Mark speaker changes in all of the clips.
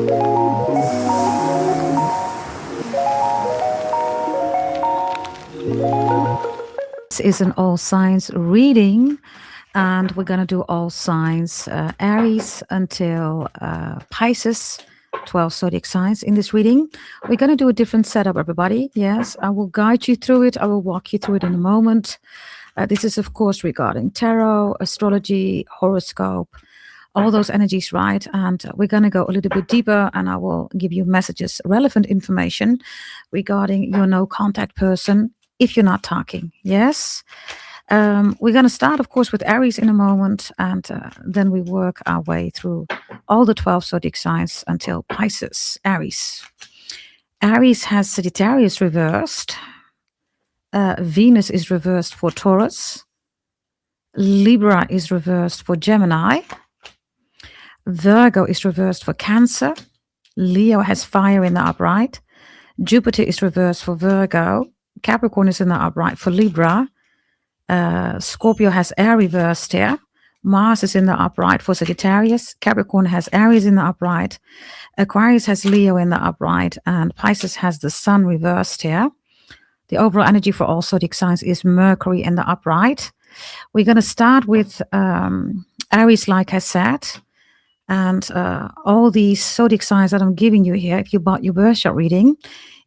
Speaker 1: This is an all signs reading, and we're going to do all signs Aries until Pisces, 12 zodiac signs in this reading. We're going to do a different setup, everybody. Yes, I will guide you through it. I will walk you through it in a moment. This is, of course, regarding tarot, astrology, horoscope, all those energies, right? And we're going to go a little bit deeper, and I will give you messages, relevant information regarding your no contact person if you're not talking. Yes. We're going to start, of course, with Aries in a moment, and then we work our way through all the 12 zodiac signs until Pisces. Aries. Aries has Sagittarius reversed. Venus is reversed for Taurus. Libra is reversed for Gemini. Virgo is reversed for Cancer. Leo has fire in the upright. Jupiter is reversed for Virgo. Capricorn is in the upright for Libra. Scorpio has air reversed here. Mars is in the upright for Sagittarius. Capricorn has Aries in the upright. Aquarius has Leo in the upright. And Pisces has the Sun reversed here. The overall energy for all zodiac signs is Mercury in the upright. We're going to start with Aries, like I said. And all these zodiac signs that I'm giving you here, if you bought your birth chart reading,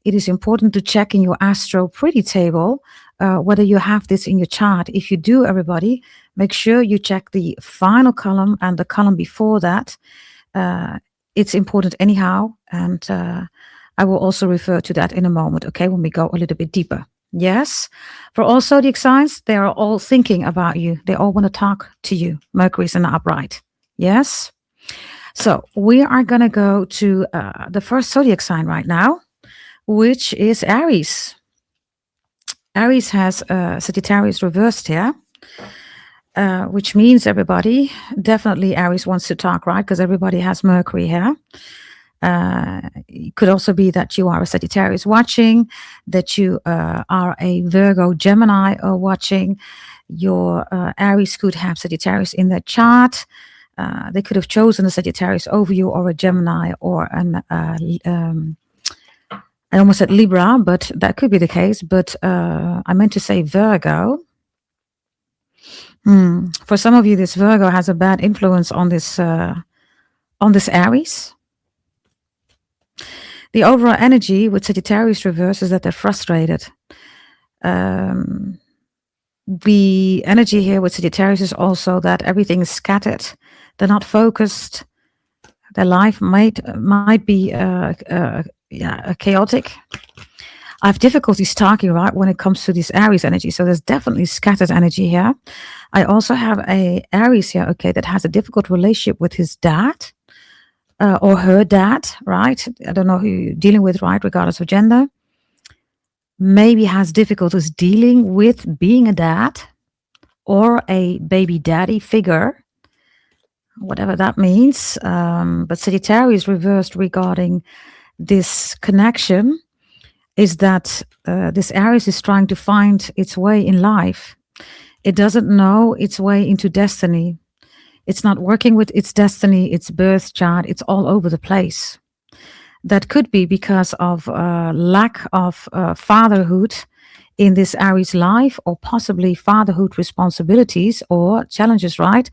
Speaker 1: it is important to check in your astro pretty table whether you have this in your chart. If you do, everybody, make sure you check the final column and the column before that. It's important anyhow, and I will also refer to that in a moment, okay, when we go a little bit deeper. Yes, for all zodiac signs, they are all thinking about you. They all want to talk to you. Mercury's in the upright. Yes. So we are going to go to the first zodiac sign right now, which is Aries. Aries has Sagittarius reversed here, which means, everybody, definitely Aries wants to talk, right? Because everybody has Mercury here. It could also be that you are a Sagittarius watching, that you are a Virgo Gemini watching. Your Aries could have Sagittarius in their chart. They could have chosen a Sagittarius over you, or a Gemini, or an I almost said Libra, but that could be the case. But I meant to say Virgo. For some of you, this Virgo has a bad influence on this Aries. The overall energy with Sagittarius reverse is that they're frustrated. The energy here with Sagittarius is also that everything is scattered. They're not focused. Their life might be chaotic. I have difficulties talking, right, when it comes to this Aries energy. So there's definitely scattered energy here. I also have a Aries here, okay, that has a difficult relationship with his dad or her dad, right? I don't know who you're dealing with, right, regardless of gender. Maybe has difficulties dealing with being a dad or a baby daddy figure, whatever that means. But Sagittarius reversed regarding this connection is that this Aries is trying to find its way in life. It doesn't know its way into destiny. It's not working with its destiny, its birth chart. It's all over the place. That could be because of lack of fatherhood in this Aries life, or possibly fatherhood responsibilities or challenges, right?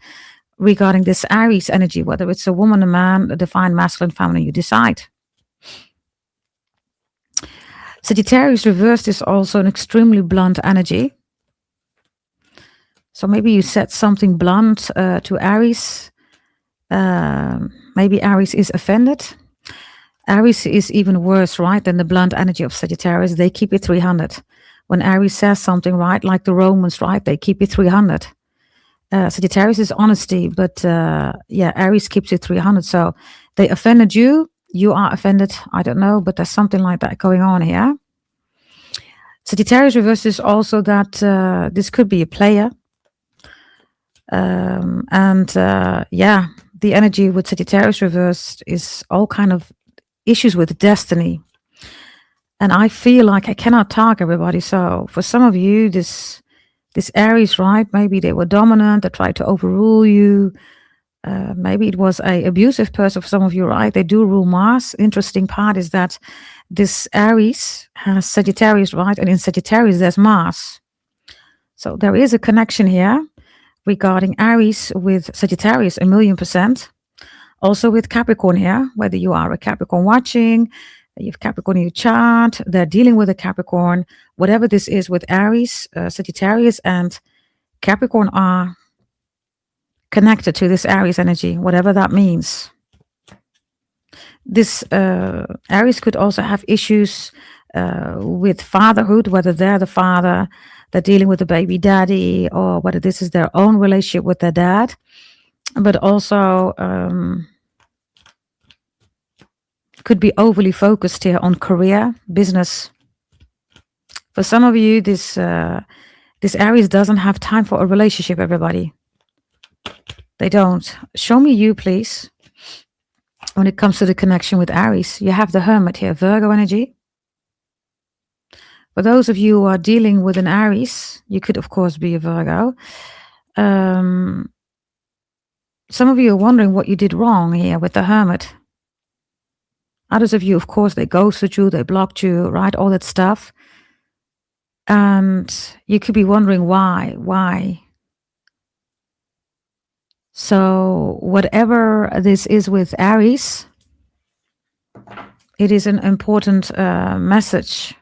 Speaker 1: Regarding this Aries energy, whether it's a woman, a man, a divine masculine, feminine, you decide. Sagittarius reversed is also an extremely blunt energy. So maybe you said something blunt to Aries. Maybe Aries is offended. Aries is even worse, right, than the blunt energy of Sagittarius. They keep it 300. When Aries says something, right, like the Romans, right, they keep it 300. Sagittarius is honesty, but Aries keeps it 300. So they offended you. You are offended. I don't know, but there's something like that going on here. Sagittarius reverse is also that this could be a player. The energy with Sagittarius reversed is all kind of issues with destiny. And I feel like I cannot talk, everybody. So for some of you, this Aries, right, maybe they were dominant, they tried to overrule you. Maybe it was a abusive person for some of you, right? They do rule Mars. Interesting part is that this Aries has Sagittarius, right? And in Sagittarius, there's Mars. So there is a connection here regarding Aries with Sagittarius, 1,000,000%. Also with Capricorn here, whether you are a Capricorn watching, you have Capricorn in your chart, they're dealing with a Capricorn, whatever this is with Aries, Sagittarius, and Capricorn are connected to this Aries energy, whatever that means. This Aries could also have issues with fatherhood, whether they're the father, they're dealing with a baby daddy, or whether this is their own relationship with their dad. But also could be overly focused here on career, business. For some of you, this Aries doesn't have time for a relationship, everybody. They don't. Show me you, please. When it comes to the connection with Aries, you have the Hermit here, Virgo energy. For those of you who are dealing with an Aries, you could, of course, be a Virgo. Some of you are wondering what you did wrong here with the Hermit. Others of you, of course, they ghosted you, they blocked you, right? All that stuff. And you could be wondering why. So whatever this is with Aries, it is an important message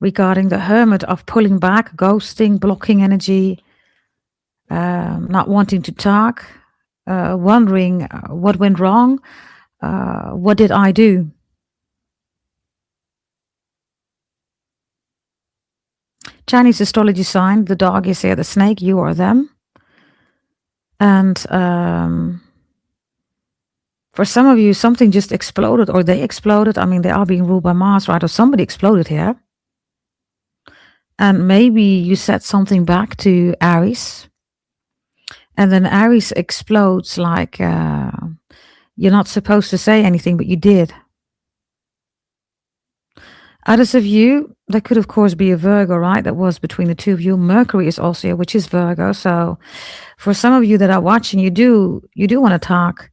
Speaker 1: regarding the Hermit of pulling back, ghosting, blocking energy, not wanting to talk, wondering what went wrong, what did I do? Chinese astrology sign, the dog is here, the snake, you or them. And for some of you, something just exploded, or they exploded. I mean, they are being ruled by Mars, right? Or somebody exploded here. And maybe you said something back to Aries. And then Aries explodes like you're not supposed to say anything, but you did. Others of you, that could, of course, be a Virgo, right? That was between the two of you. Mercury is also here, which is Virgo. So for some of you that are watching, you do want to talk.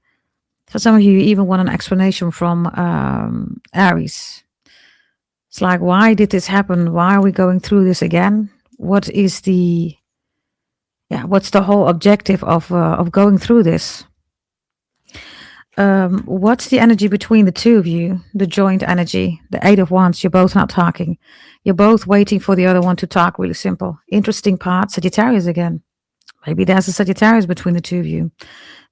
Speaker 1: For some of you, you even want an explanation from Aries. It's like, why did this happen? Why are we going through this again? What is what's the whole objective of going through this? What's the energy between the two of you? The joint energy, the 8 of Wands. You're both not talking. You're both waiting for the other one to talk. Really simple. Interesting part. Sagittarius again. Maybe there's a Sagittarius between the two of you.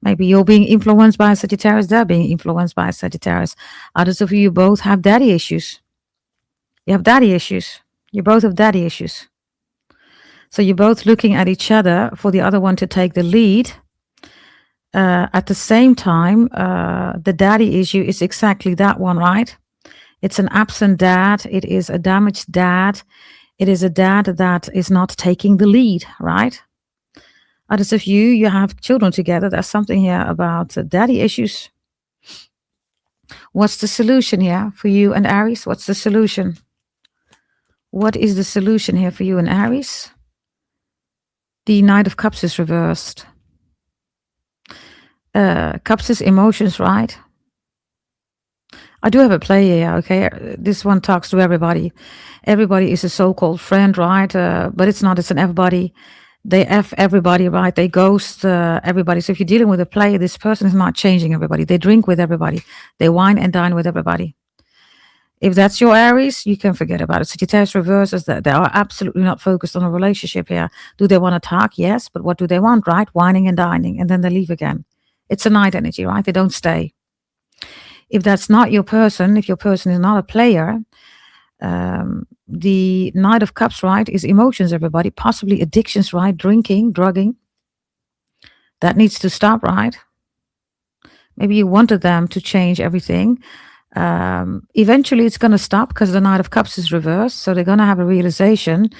Speaker 1: Maybe you're being influenced by a Sagittarius. They're being influenced by a Sagittarius. Others of you both have daddy issues. You have daddy issues. You both have daddy issues. So you're both looking at each other for the other one to take the lead. At the same time, the daddy issue is exactly that one, right? It's an absent dad. It is a damaged dad. It is a dad that is not taking the lead, right? Others of you, you have children together. There's something here about daddy issues. What's the solution here for you and Aries? What's the solution? What is the solution here for you and Aries? The Knight of Cups is reversed. Cups is emotions, right? I do have a play here, okay? This one talks to everybody. Everybody is a so-called friend, right? But it's not, it's an everybody. They F everybody, right? They ghost everybody. So if you're dealing with a play, this person is not changing everybody. They drink with everybody. They wine and dine with everybody. If that's your Aries, you can forget about it. Sagittarius reverses that. They are absolutely not focused on a relationship here. Do they want to talk? Yes. But what do they want, right? Whining and dining. And then they leave again. It's a night energy, right? They don't stay. If that's not your person, if your person is not a player, the Knight of Cups, right, is emotions, everybody. Possibly addictions, right? Drinking, drugging. That needs to stop, right? Maybe you wanted them to change everything. Eventually it's going to stop because the Knight of Cups is reversed. So they're going to have a realization.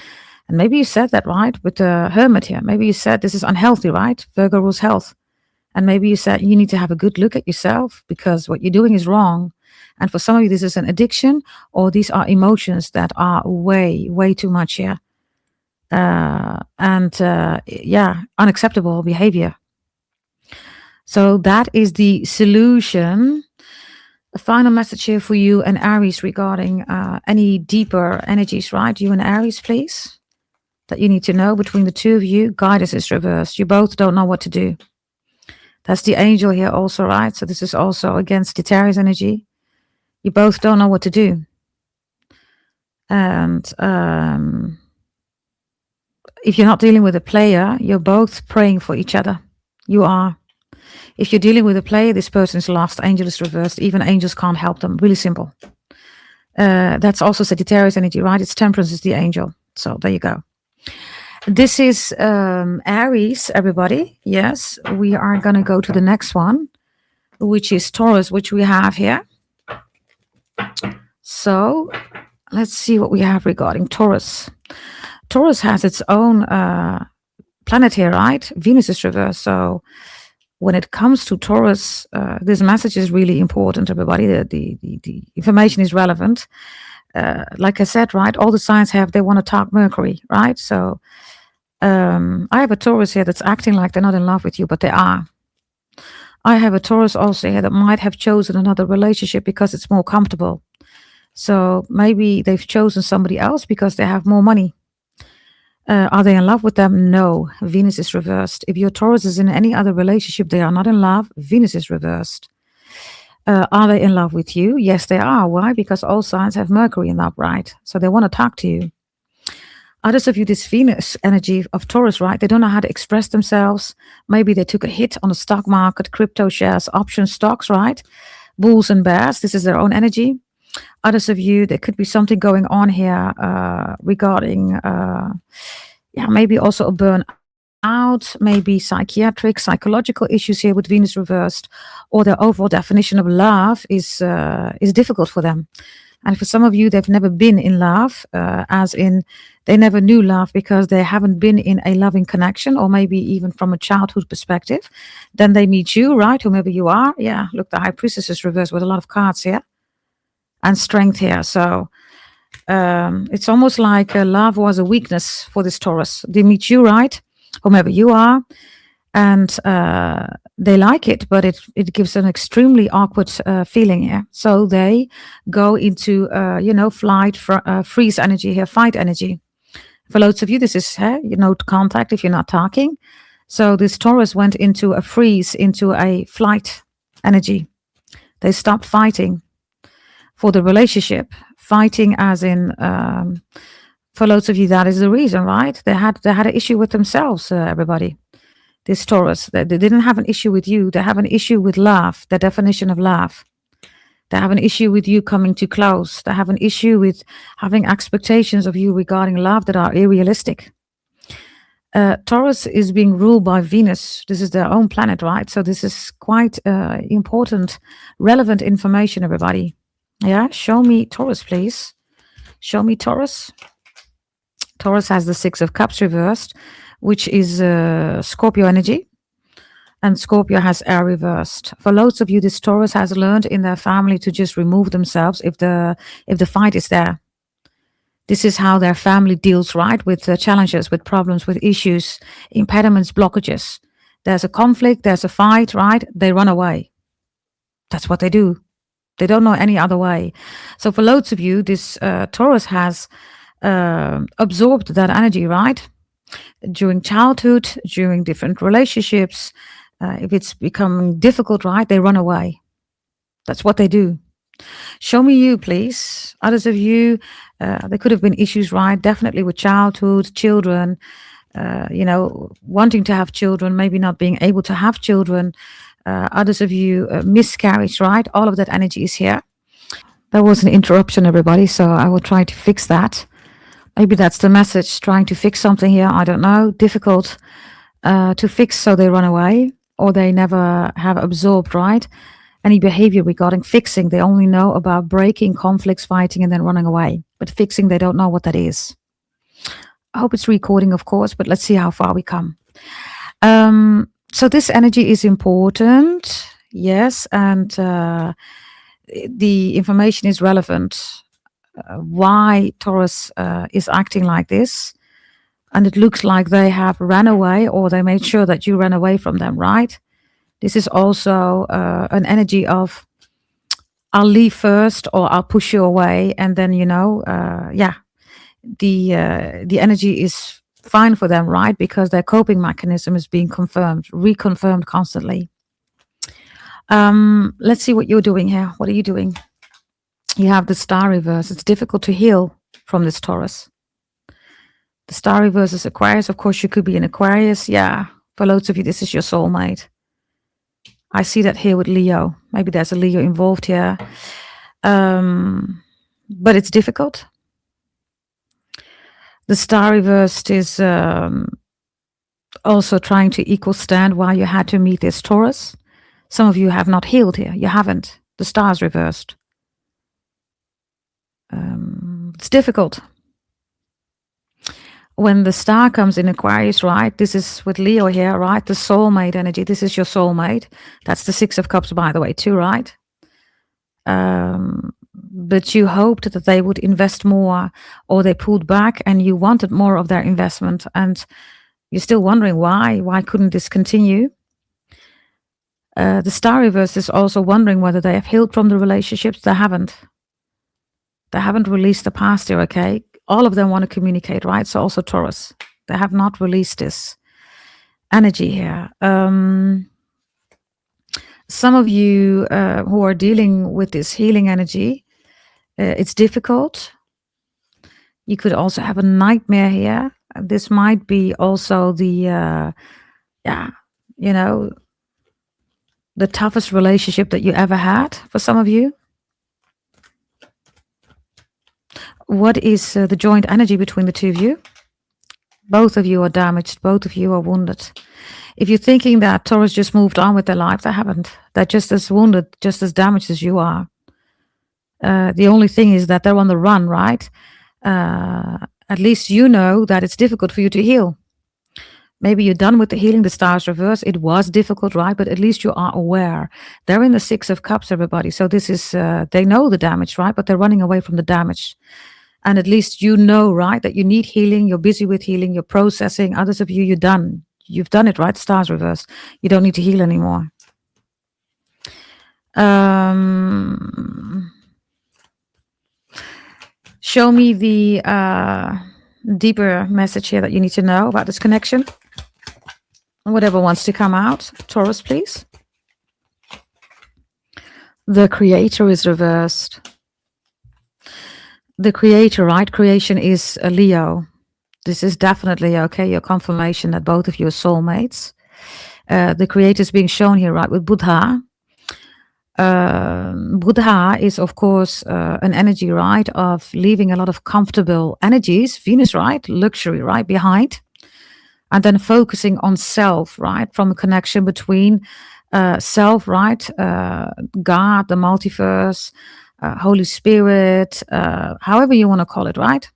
Speaker 1: And maybe you said that, right, with the Hermit here. Maybe you said this is unhealthy, right? Virgo rules health. And maybe you said you need to have a good look at yourself because what you're doing is wrong. And for some of you, this is an addiction, or these are emotions that are way, way too much here. Unacceptable behavior. So that is the solution. A final message here for you and Aries regarding any deeper energies, right? You and Aries, please, that you need to know between the two of you. Guidance is reversed. You both don't know what to do. That's the angel here also, right? So this is also against Sagittarius energy. You both don't know what to do. And if you're not dealing with a player, you're both praying for each other. You are. If you're dealing with a player, this person is lost. Angel is reversed. Even angels can't help them. Really simple. That's also Sagittarius energy, right? It's Temperance is the angel. So there you go. This is Aries, everybody. Yes, we are going to go to the next one, which is Taurus, which we have here. So let's see what we have regarding Taurus. Taurus has its own planet here, right? Venus is reversed. So when it comes to Taurus, this message is really important, everybody. The information is relevant. Like I said, right, all the signs they want to talk Mercury, right? So I have a Taurus here that's acting like they're not in love with you, but they are. I have a Taurus also here that might have chosen another relationship because it's more comfortable. So maybe they've chosen somebody else because they have more money. Are they in love with them? No. Venus is reversed. If your Taurus is in any other relationship, they are not in love. Venus is reversed. Are they in love with you? Yes, they are. Why? Because all signs have Mercury in the upright. So they want to talk to you. Others of you, this Venus energy of Taurus, right? They don't know how to express themselves. Maybe they took a hit on the stock market, crypto shares, option stocks, right? Bulls and bears. This is their own energy. Others of you, there could be something going on here regarding, maybe also a burnout, maybe psychiatric, psychological issues here with Venus reversed, or their overall definition of love is difficult for them. And for some of you, they've never been in love, as in they never knew love because they haven't been in a loving connection, or maybe even from a childhood perspective. Then they meet you, right? Whomever you are. Yeah, look, the High Priestess is reversed with a lot of cards here. And strength here. So it's almost like love was a weakness for this Taurus. They meet you, right? Whomever you are. And they like it, but it gives an extremely awkward feeling here. So they go into, flight, freeze energy here, fight energy. For loads of you, this is, contact if you're not talking. So this Taurus went into a freeze, into a flight energy. They stopped fighting for the relationship. Fighting as in, for loads of you, that is the reason, right? They had an issue with themselves, everybody. This Taurus, they didn't have an issue with you. They have an issue with love, the definition of love. They have an issue with you coming too close. They have an issue with having expectations of you regarding love that are unrealistic. Taurus is being ruled by Venus. This is their own planet, right? So this is quite important, relevant information, everybody. Yeah, show me Taurus, please. Show me Taurus. Taurus has the Six of Cups reversed, which is Scorpio energy. And Scorpio has air reversed. For loads of you, this Taurus has learned in their family to just remove themselves if the fight is there. This is how their family deals, right, with challenges, with problems, with issues, impediments, blockages. There's a conflict, there's a fight, right? They run away. That's what they do. They don't know any other way. So for loads of you, this Taurus has absorbed that energy, right? During childhood, during different relationships. If it's becoming difficult, right, they run away. That's what they do. Show me you, please. Others of you, there could have been issues, right? Definitely with childhood, children, wanting to have children, maybe not being able to have children. Others of you, miscarriage, right? All of that energy is here. There was an interruption, everybody, so I will try to fix that. Maybe that's the message, trying to fix something here. I don't know. Difficult to fix, so they run away, or they never have absorbed, right? Any behavior regarding fixing. They only know about breaking, conflicts, fighting, and then running away. But fixing, they don't know what that is. I hope it's recording, of course, but let's see how far we come. So this energy is important, yes, and the information is relevant. Why Taurus is acting like this, and it looks like they have ran away, or they made sure that you ran away from them, right? This is also an energy of I'll leave first or I'll push you away, and then the energy is fine for them, right? Because their coping mechanism is being reconfirmed constantly. Let's see what you're doing here. What are you doing? You have the star reverse. It's difficult to heal from this Taurus. The star reverse is Aquarius. Of course, you could be an Aquarius. Yeah, for loads of you, this is your soulmate. I see that here with Leo. Maybe there's a Leo involved here. But it's difficult. The star reversed is also trying to equal stand why you had to meet this Taurus. Some of you have not healed here. You haven't. The star's reversed. It's difficult. When the star comes in Aquarius, right? This is with Leo here, right? The soulmate energy. This is your soulmate. That's the Six of Cups, by the way, too, right? But you hoped that they would invest more, or they pulled back and you wanted more of their investment, and you're still wondering why. Why couldn't this continue? The star reverse is also wondering whether they have healed from the relationships. They haven't. They haven't released the past here, okay? All of them want to communicate, right? So also Taurus. They have not released this energy here. Some of you who are dealing with this healing energy, it's difficult. You could also have a nightmare here. This might be also the, the toughest relationship that you ever had for some of you. What is the joint energy between the two of you? Both of you are damaged. Both of you are wounded. If you're thinking that Taurus just moved on with their life, they haven't. They're just as wounded, just as damaged as you are. The only thing is that they're on the run, right? At least you know that it's difficult for you to heal. Maybe you're done with the healing, the stars reverse. It was difficult, right? But at least you are aware. They're in the Six of Cups, everybody. So this is, they know the damage, right? But they're running away from the damage. And at least you know, right, that you need healing. You're busy with healing. You're processing. Others of you, you're done. You've done it, right? Stars reverse. You don't need to heal anymore. Show me the deeper message here that you need to know about this connection. Whatever wants to come out. Taurus, please. The Creator is reversed. The Creator, right? Creation is a Leo. This is definitely, okay, your confirmation that both of you are soulmates. The Creator is being shown here, right, with Buddha. Buddha is, of course, an energy, right, of leaving a lot of comfortable energies, Venus, right, luxury, right, behind, and then focusing on self, right, from a connection between self, right, God, the multiverse, Holy Spirit, however you want to call it, right?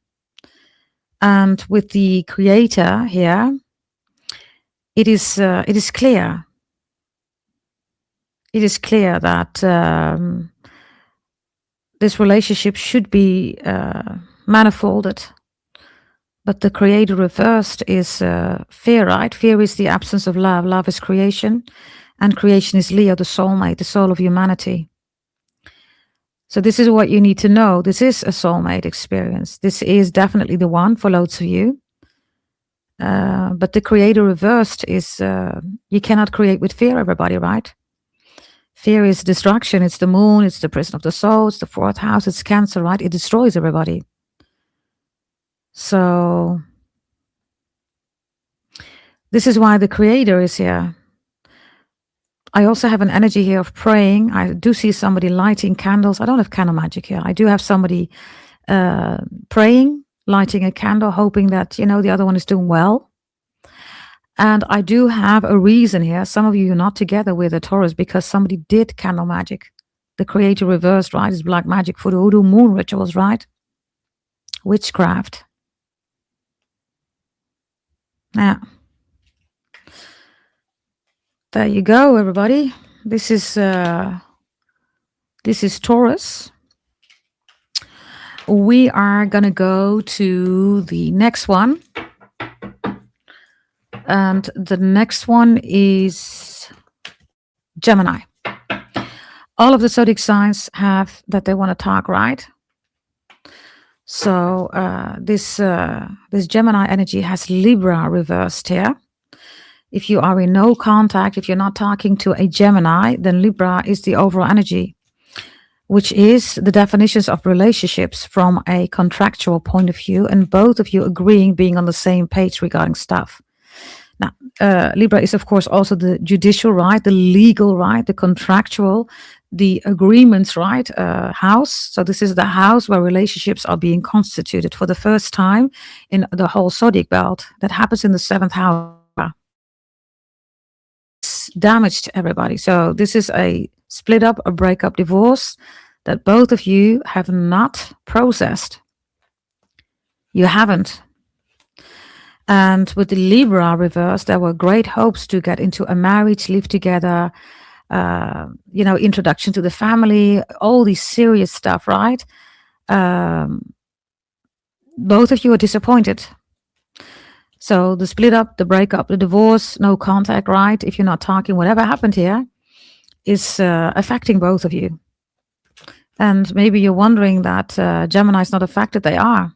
Speaker 1: And with the Creator here, it is clear. It is clear that this relationship should be manifolded. But the Creator reversed is fear, right? Fear is the absence of love. Love is creation. And creation is Leo, the soulmate, the soul of humanity. So this is what you need to know. This is a soulmate experience. This is definitely the one for loads of you. But the Creator reversed is you cannot create with fear, everybody, right? Fear is destruction. It's the moon. It's the prison of the soul. It's the fourth house. It's Cancer, right? It destroys everybody. So this is why the Creator is here. I also have an energy here of praying. I do see somebody lighting candles. I don't have candle magic here. I do have somebody praying, lighting a candle, hoping that, the other one is doing well. And I do have a reason here. Some of you are not together with a Taurus because somebody did candle magic. The Creator reversed, right, is black magic for the voodoo moon rituals, right? Witchcraft. Yeah. There you go, everybody. This is Taurus. We are gonna go to the next one. And the next one is Gemini. All of the zodiac signs have that they want to talk, right? So this Gemini energy has Libra reversed here. If you are in no contact, if you're not talking to a Gemini, then Libra is the overall energy, which is the definitions of relationships from a contractual point of view, and both of you agreeing, being on the same page regarding stuff. Now, Libra is, of course, also the judicial right, the legal right, the contractual, the agreements right house. So this is the house where relationships are being constituted for the first time in the whole zodiac belt. That happens in the 7th house. It's damaged everybody. So this is a split up, a breakup, divorce that both of you have not processed. You haven't. And with the Libra reverse, there were great hopes to get into a marriage, live together, introduction to the family, all these serious stuff, right? Both of you are disappointed. So the split up, the breakup, the divorce, no contact, right? If you're not talking, whatever happened here is affecting both of you. And maybe you're wondering that Gemini is not affected. They are.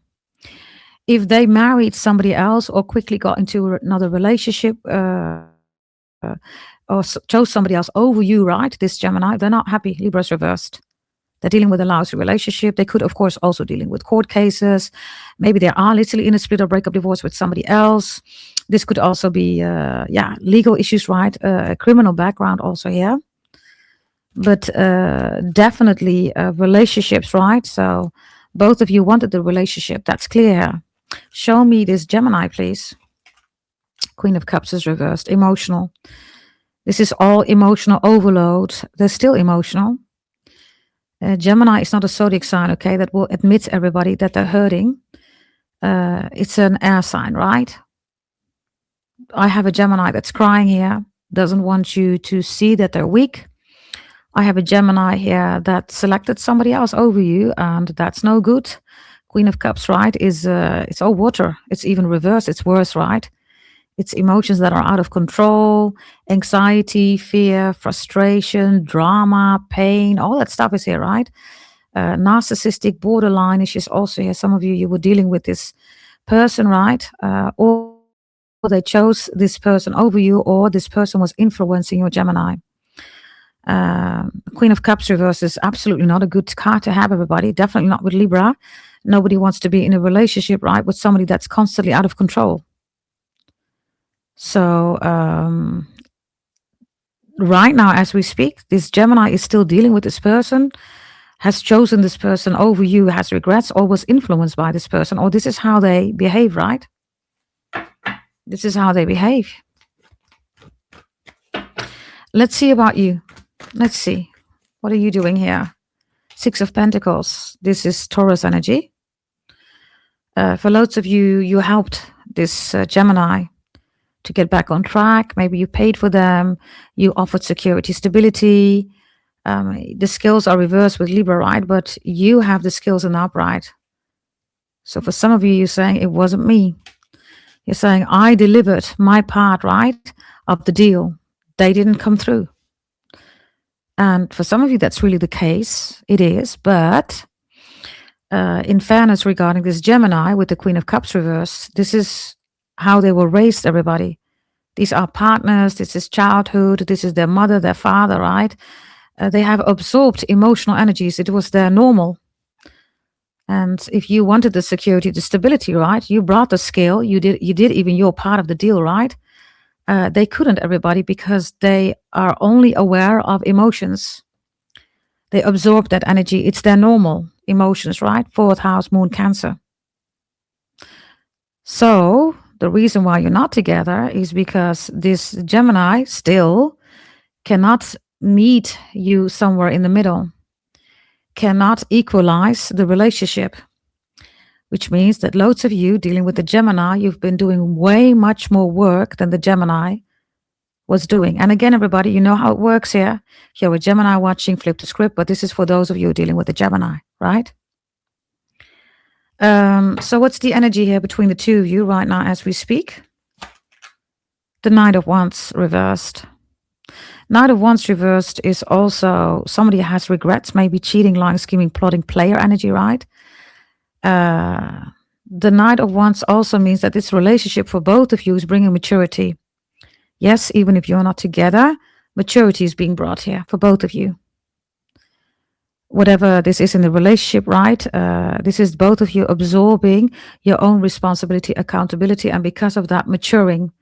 Speaker 1: If they married somebody else or quickly got into another relationship or chose somebody else over you, right? This Gemini, they're not happy. Libra's reversed. They're dealing with a lousy relationship. They could, of course, also dealing with court cases. Maybe they are literally in a split or breakup divorce with somebody else. This could also be, legal issues, right? A criminal background also here. But definitely relationships, right? So both of you wanted the relationship. That's clear. Show me this Gemini, please. Queen of Cups is reversed. Emotional. This is all emotional overload. They're still emotional. Gemini is not a zodiac sign, okay, that will admit everybody that they're hurting. It's an air sign, right? I have a Gemini that's crying here, doesn't want you to see that they're weak. I have a Gemini here that selected somebody else over you, and that's no good. Queen of Cups, right, is it's all water. It's even reversed. It's worse, right? It's emotions that are out of control, anxiety, fear, frustration, drama, pain, all that stuff is here, right? Narcissistic, borderline issues also here. Some of you were dealing with this person, right? Or they chose this person over you, or this person was influencing your Gemini. Queen of Cups reverse is absolutely not a good card to have, everybody. Definitely not with Libra. Nobody wants to be in a relationship, right, with somebody that's constantly out of control. So right now, as we speak, this Gemini is still dealing with this person, has chosen this person over you, has regrets, or was influenced by this person, or this is how they behave, right? This is how they behave. Let's see about you. Let's see. What are you doing here? 6 of Pentacles. This is Taurus energy. For loads of you, you helped this Gemini to get back on track. Maybe you paid for them. You offered security, stability. The skills are reversed with Libra, right? But you have the skills in the upright. So for some of you, you're saying, it wasn't me. You're saying, I delivered my part, right, of the deal. They didn't come through. And for some of you, that's really the case. It is. But in fairness regarding this Gemini with the Queen of Cups reverse, this is how they were raised, everybody. These are partners. This is childhood. This is their mother, their father, right? They have absorbed emotional energies. It was their normal. And if you wanted the security, the stability, right, you brought the skill. You did even your part of the deal, right? They couldn't, everybody, because they are only aware of emotions. They absorb that energy. It's their normal emotions, right? 4th house, moon, Cancer. So the reason why you're not together is because this Gemini still cannot meet you somewhere in the middle, cannot equalize the relationship, which means that loads of you dealing with the Gemini, you've been doing way much more work than the Gemini was doing. And again, everybody, you know how it works here. If you're a Gemini watching, flip the script, but this is for those of you dealing with the Gemini, right? So what's the energy here between the two of you right now as we speak? The Knight of Wands reversed. Knight of Wands reversed is also somebody has regrets, maybe cheating, lying, scheming, plotting, player energy, right? The Knight of Wands also means that this relationship for both of you is bringing maturity. Yes, even if you're not together, maturity is being brought here for both of you. Whatever this is in the relationship, right? This is both of you absorbing your own responsibility, accountability, and because of that, maturing,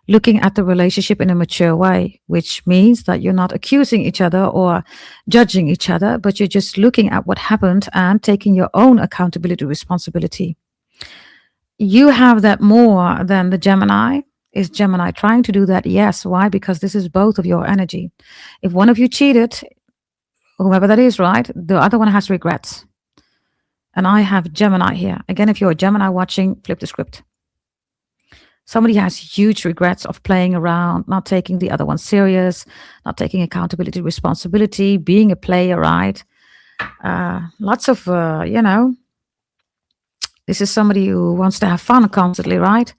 Speaker 1: looking at the relationship in a mature way, which means that you're not accusing each other or judging each other, but you're just looking at what happened and taking your own accountability, responsibility. You have that more than the Gemini. Is Gemini trying to do that? Yes. Why? Because this is both of your energy. If one of you cheated, whoever that is, right, the other one has regrets. And I have Gemini here. Again, if you're a Gemini watching, flip the script. Somebody has huge regrets of playing around, not taking the other one serious, not taking accountability, responsibility, being a player, right? Lots of, this is somebody who wants to have fun constantly, right?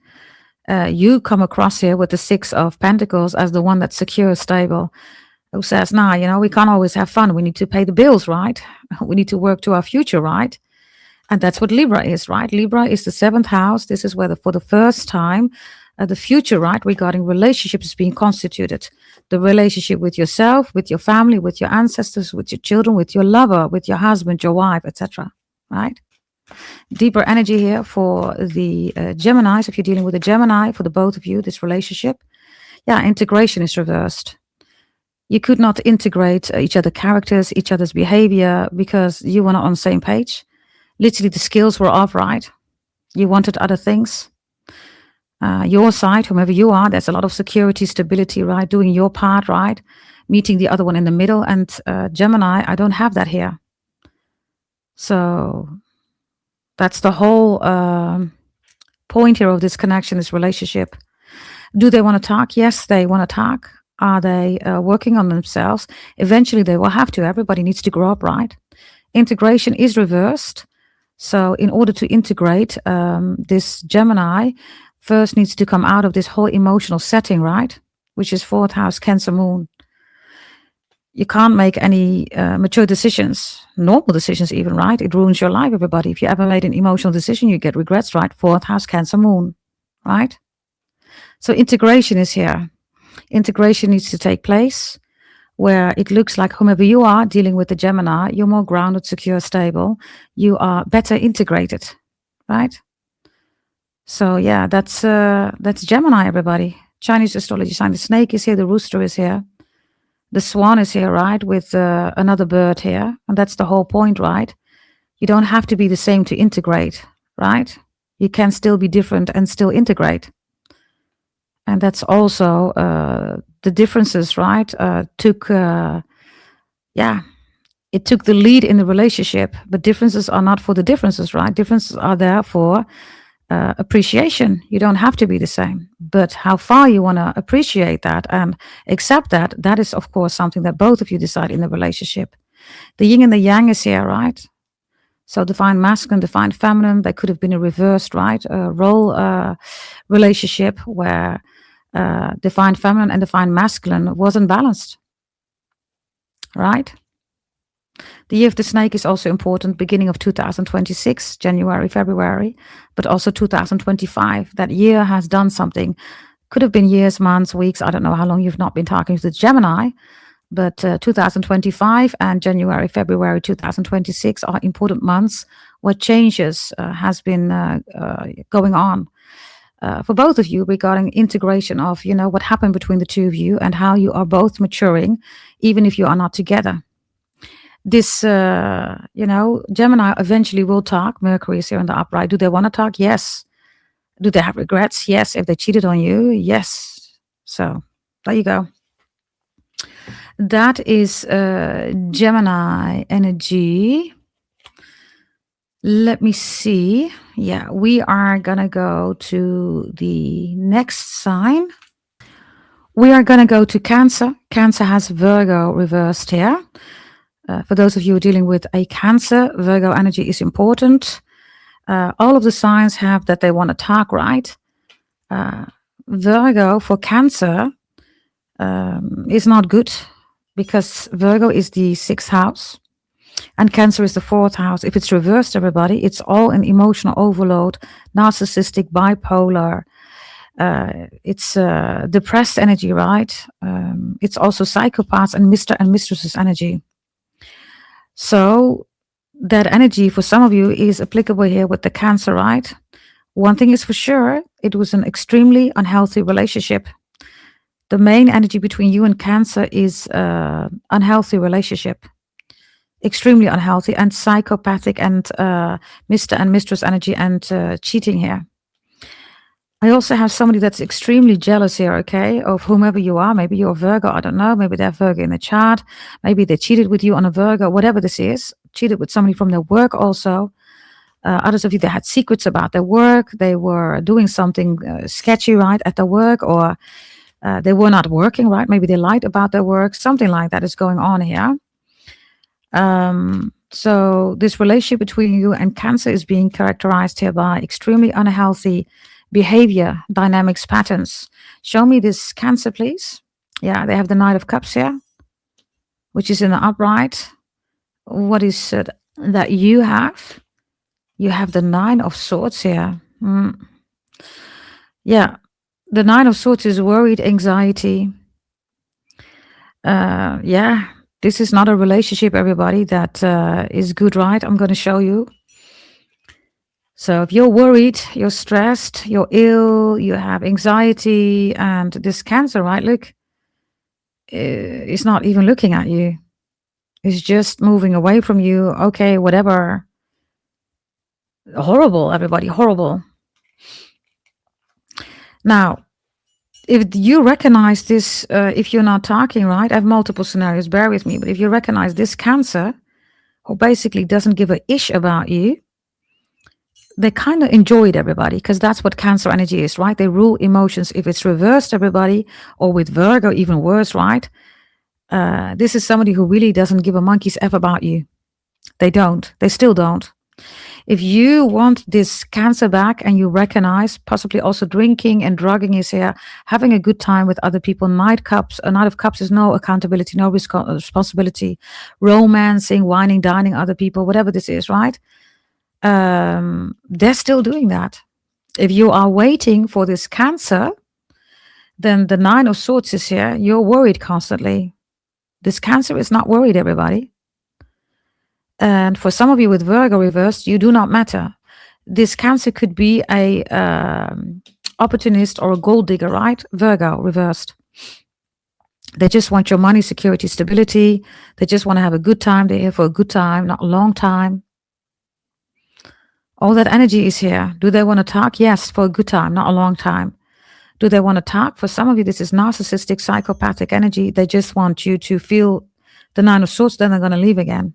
Speaker 1: You come across here with the Six of Pentacles as the one that's secure, stable, who says, nah, we can't always have fun. We need to pay the bills, right? We need to work to our future, right? And that's what Libra is, right? Libra is the 7th house. This is where for the first time, the future, right, regarding relationships is being constituted. The relationship with yourself, with your family, with your ancestors, with your children, with your lover, with your husband, your wife, etc., right? Deeper energy here for the Geminis. If you're dealing with a Gemini, for the both of you, this relationship, integration is reversed. You could not integrate each other's characters, each other's behavior, because you were not on the same page. Literally, the skills were off, right? You wanted other things. Your side, whomever you are, there's a lot of security, stability, right? Doing your part, right? Meeting the other one in the middle. And Gemini, I don't have that here. So that's the whole point here of this connection, this relationship. Do they want to talk? Yes, they want to talk. Are they working on themselves? Eventually, they will have to. Everybody needs to grow up, right? Integration is reversed. So in order to integrate, this Gemini first needs to come out of this whole emotional setting, right? Which is 4th house, Cancer moon. You can't make any mature decisions, normal decisions even, right? It ruins your life, everybody. If you ever made an emotional decision, you get regrets, right? 4th house, Cancer moon, right? So integration is here. Integration needs to take place where it looks like whomever you are dealing with the Gemini, you're more grounded, secure, stable. You are better integrated, right? So yeah, that's Gemini, everybody. Chinese astrology sign. The snake is here. The rooster is here. The swan is here, right? With another bird here. And that's the whole point, right? You don't have to be the same to integrate, right? You can still be different and still integrate. And that's also the differences, right? It took the lead in the relationship, but differences are not for the differences, right? Differences are there for appreciation. You don't have to be the same, but how far you want to appreciate that and accept that, that is, of course, something that both of you decide in the relationship. The yin and the yang is here, right? So divine masculine, divine feminine, they could have been a reversed, right? Role relationship where divine feminine and divine masculine wasn't balanced, right? The year of the snake is also important, beginning of 2026, January, February, but also 2025. That year has done something. Could have been years, months, weeks. I don't know how long you've not been talking to the Gemini, but 2025 and January, February 2026 are important months where changes has been going on. For both of you regarding integration of, what happened between the two of you and how you are both maturing, even if you are not together. This, Gemini eventually will talk. Mercury is here in the upright. Do they want to talk? Yes. Do they have regrets? Yes. If they cheated on you? Yes. So there you go. That is Gemini energy. Let me see. Yeah, we are going to go to the next sign. We are going to go to Cancer. Cancer has Virgo reversed here. For those of you dealing with a Cancer, Virgo energy is important. All of the signs have that they want to talk, right? Virgo for Cancer, is not good, because Virgo is the 6th house and Cancer is the 4th house. If it's reversed, everybody, it's all an emotional overload, narcissistic, bipolar. It's depressed energy, right? It's also psychopaths and Mr. and Mistresses energy. So that energy for some of you is applicable here with the Cancer, right? One thing is for sure, it was an extremely unhealthy relationship. The main energy between you and Cancer is unhealthy relationship. Extremely unhealthy and psychopathic and Mr. and Mistress energy and cheating here. I also have somebody that's extremely jealous here, okay, of whomever you are. Maybe you're Virgo, I don't know. Maybe they're Virgo in the chart. Maybe they cheated with you on a Virgo, whatever this is. Cheated with somebody from their work also. Others of you, they had secrets about their work. They were doing something sketchy, right, at their work, or they were not working, right? Maybe they lied about their work. Something like that is going on here. So this relationship between you and Cancer is being characterized here by extremely unhealthy behavior, dynamics, patterns. Show me this Cancer, please. Yeah, they have the Knight of Cups here, which is in the upright. What is it that you have? You have the Nine of Swords here. Yeah, the Nine of Swords is worried, anxiety. Yeah, this is not a relationship, everybody, that is good, right? I'm going to show you. So if you're worried, you're stressed, you're ill, you have anxiety, and this Cancer, right? Look, it's not even looking at you. It's just moving away from you. Okay, whatever. Horrible, everybody, horrible. Now, if you recognize this, if you're not talking, right? I have multiple scenarios, bear with me. But if you recognize this Cancer, who basically doesn't give a ish about you, they kind of enjoy it, everybody, because that's what Cancer energy is, right? They rule emotions. If it's reversed, everybody, or with Virgo, even worse, right? This is somebody who really doesn't give a monkey's F about you. They don't. They still don't. If you want this Cancer back and you recognize possibly also drinking and drugging is here, having a good time with other people, Knight of Cups is no accountability, no responsibility, romancing, whining, dining other people, whatever this is, right? They're still doing that. If you are waiting for this Cancer, then the Nine of Swords is here. You're worried constantly. This Cancer is not worried, everybody. And for some of you with Virgo reversed, you do not matter. This Cancer could be a opportunist or a gold digger, right? Virgo reversed. They just want your money, security, stability. They just want to have a good time. They're here for a good time, not a long time. All that energy is here. Do they want to talk? Yes, for a good time, not a long time. Do they want to talk? For some of you, this is narcissistic, psychopathic energy. They just want you to feel the Nine of Swords, then they're going to leave again.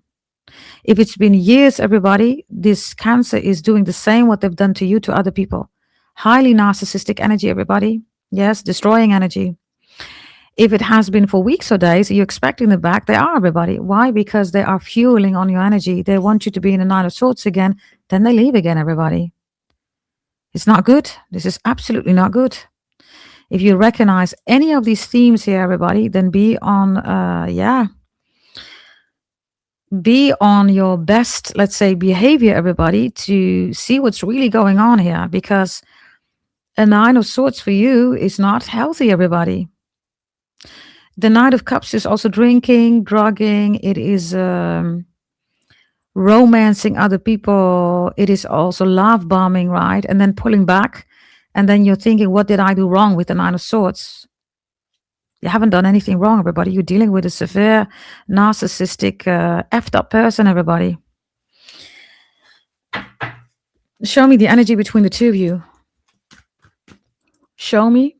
Speaker 1: If it's been years, everybody, this Cancer is doing the same what they've done to you, to other people. Highly narcissistic energy, everybody. Yes, destroying energy. If it has been for weeks or days, you're expecting them back. They are, everybody. Why? Because they are fueling on your energy. They want you to be in the Nine of Swords again. Then they leave again, everybody. It's not good. This is absolutely not good. If you recognize any of these themes here, everybody, then be on, be on your best, let's say, behavior, everybody, to see what's really going on here, because a Nine of Swords for you is not healthy, everybody. The Knight of Cups is also drinking, drugging. It is romancing other people. It is also love bombing, right? And then pulling back. And then you're thinking, what did I do wrong with the Nine of Swords? You haven't done anything wrong, everybody. You're dealing with a severe, narcissistic, effed up person, everybody. Show me the energy between the two of you. Show me.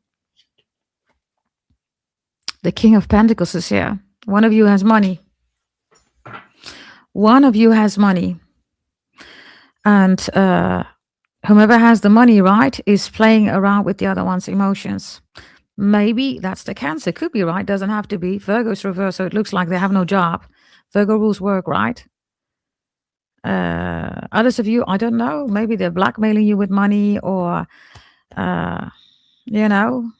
Speaker 1: The King of Pentacles is here. One of you has money. One of you has money. And whomever has the money, right, is playing around with the other one's emotions. Maybe that's the Cancer. Could be, right? Doesn't have to be. Virgo's reversed, so it looks like they have no job. Virgo rules work, right? Others of you, I don't know. Maybe they're blackmailing you with money, or, you know,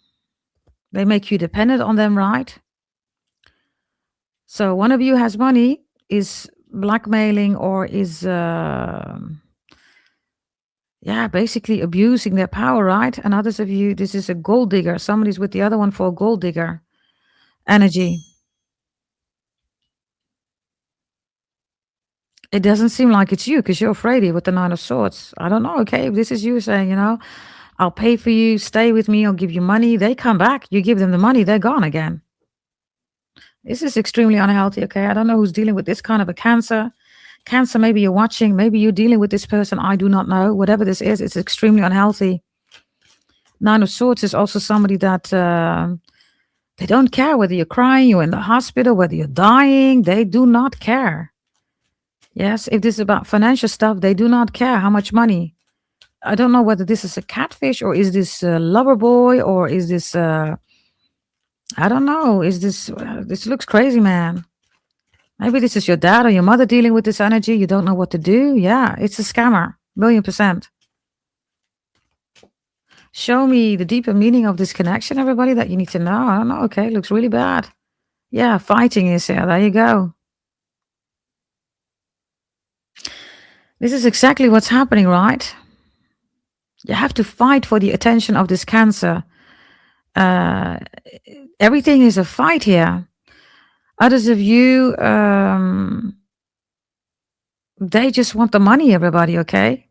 Speaker 1: They make you dependent on them, right? So one of you has money, is blackmailing, or is basically abusing their power, right? And others of you, this is a gold digger. Somebody's with the other one for a gold digger energy. It doesn't seem like it's you because you're afraid with the Nine of Swords. I don't know, okay? If this is you saying, I'll pay for you, stay with me, I'll give you money. They come back, you give them the money, they're gone again. This is extremely unhealthy, okay? I don't know who's dealing with this kind of a Cancer. Cancer, maybe you're watching, maybe you're dealing with this person, I do not know. Whatever this is, it's extremely unhealthy. Nine of Swords is also somebody that they don't care whether you're crying, you're in the hospital, whether you're dying. They do not care. Yes, if this is about financial stuff, they do not care how much money. I don't know whether this is a catfish, or is this a lover boy, or is this, I don't know. Is this, this looks crazy, man. Maybe this is your dad or your mother dealing with this energy. You don't know what to do. Yeah, it's a scammer, 1,000,000%. Show me the deeper meaning of this connection, everybody, that you need to know. I don't know. Okay, looks really bad. Yeah, fighting is here. There you go. This is exactly what's happening, right? You have to fight for the attention of this Cancer. Everything is a fight here. Others of you, they just want the money, everybody, okay?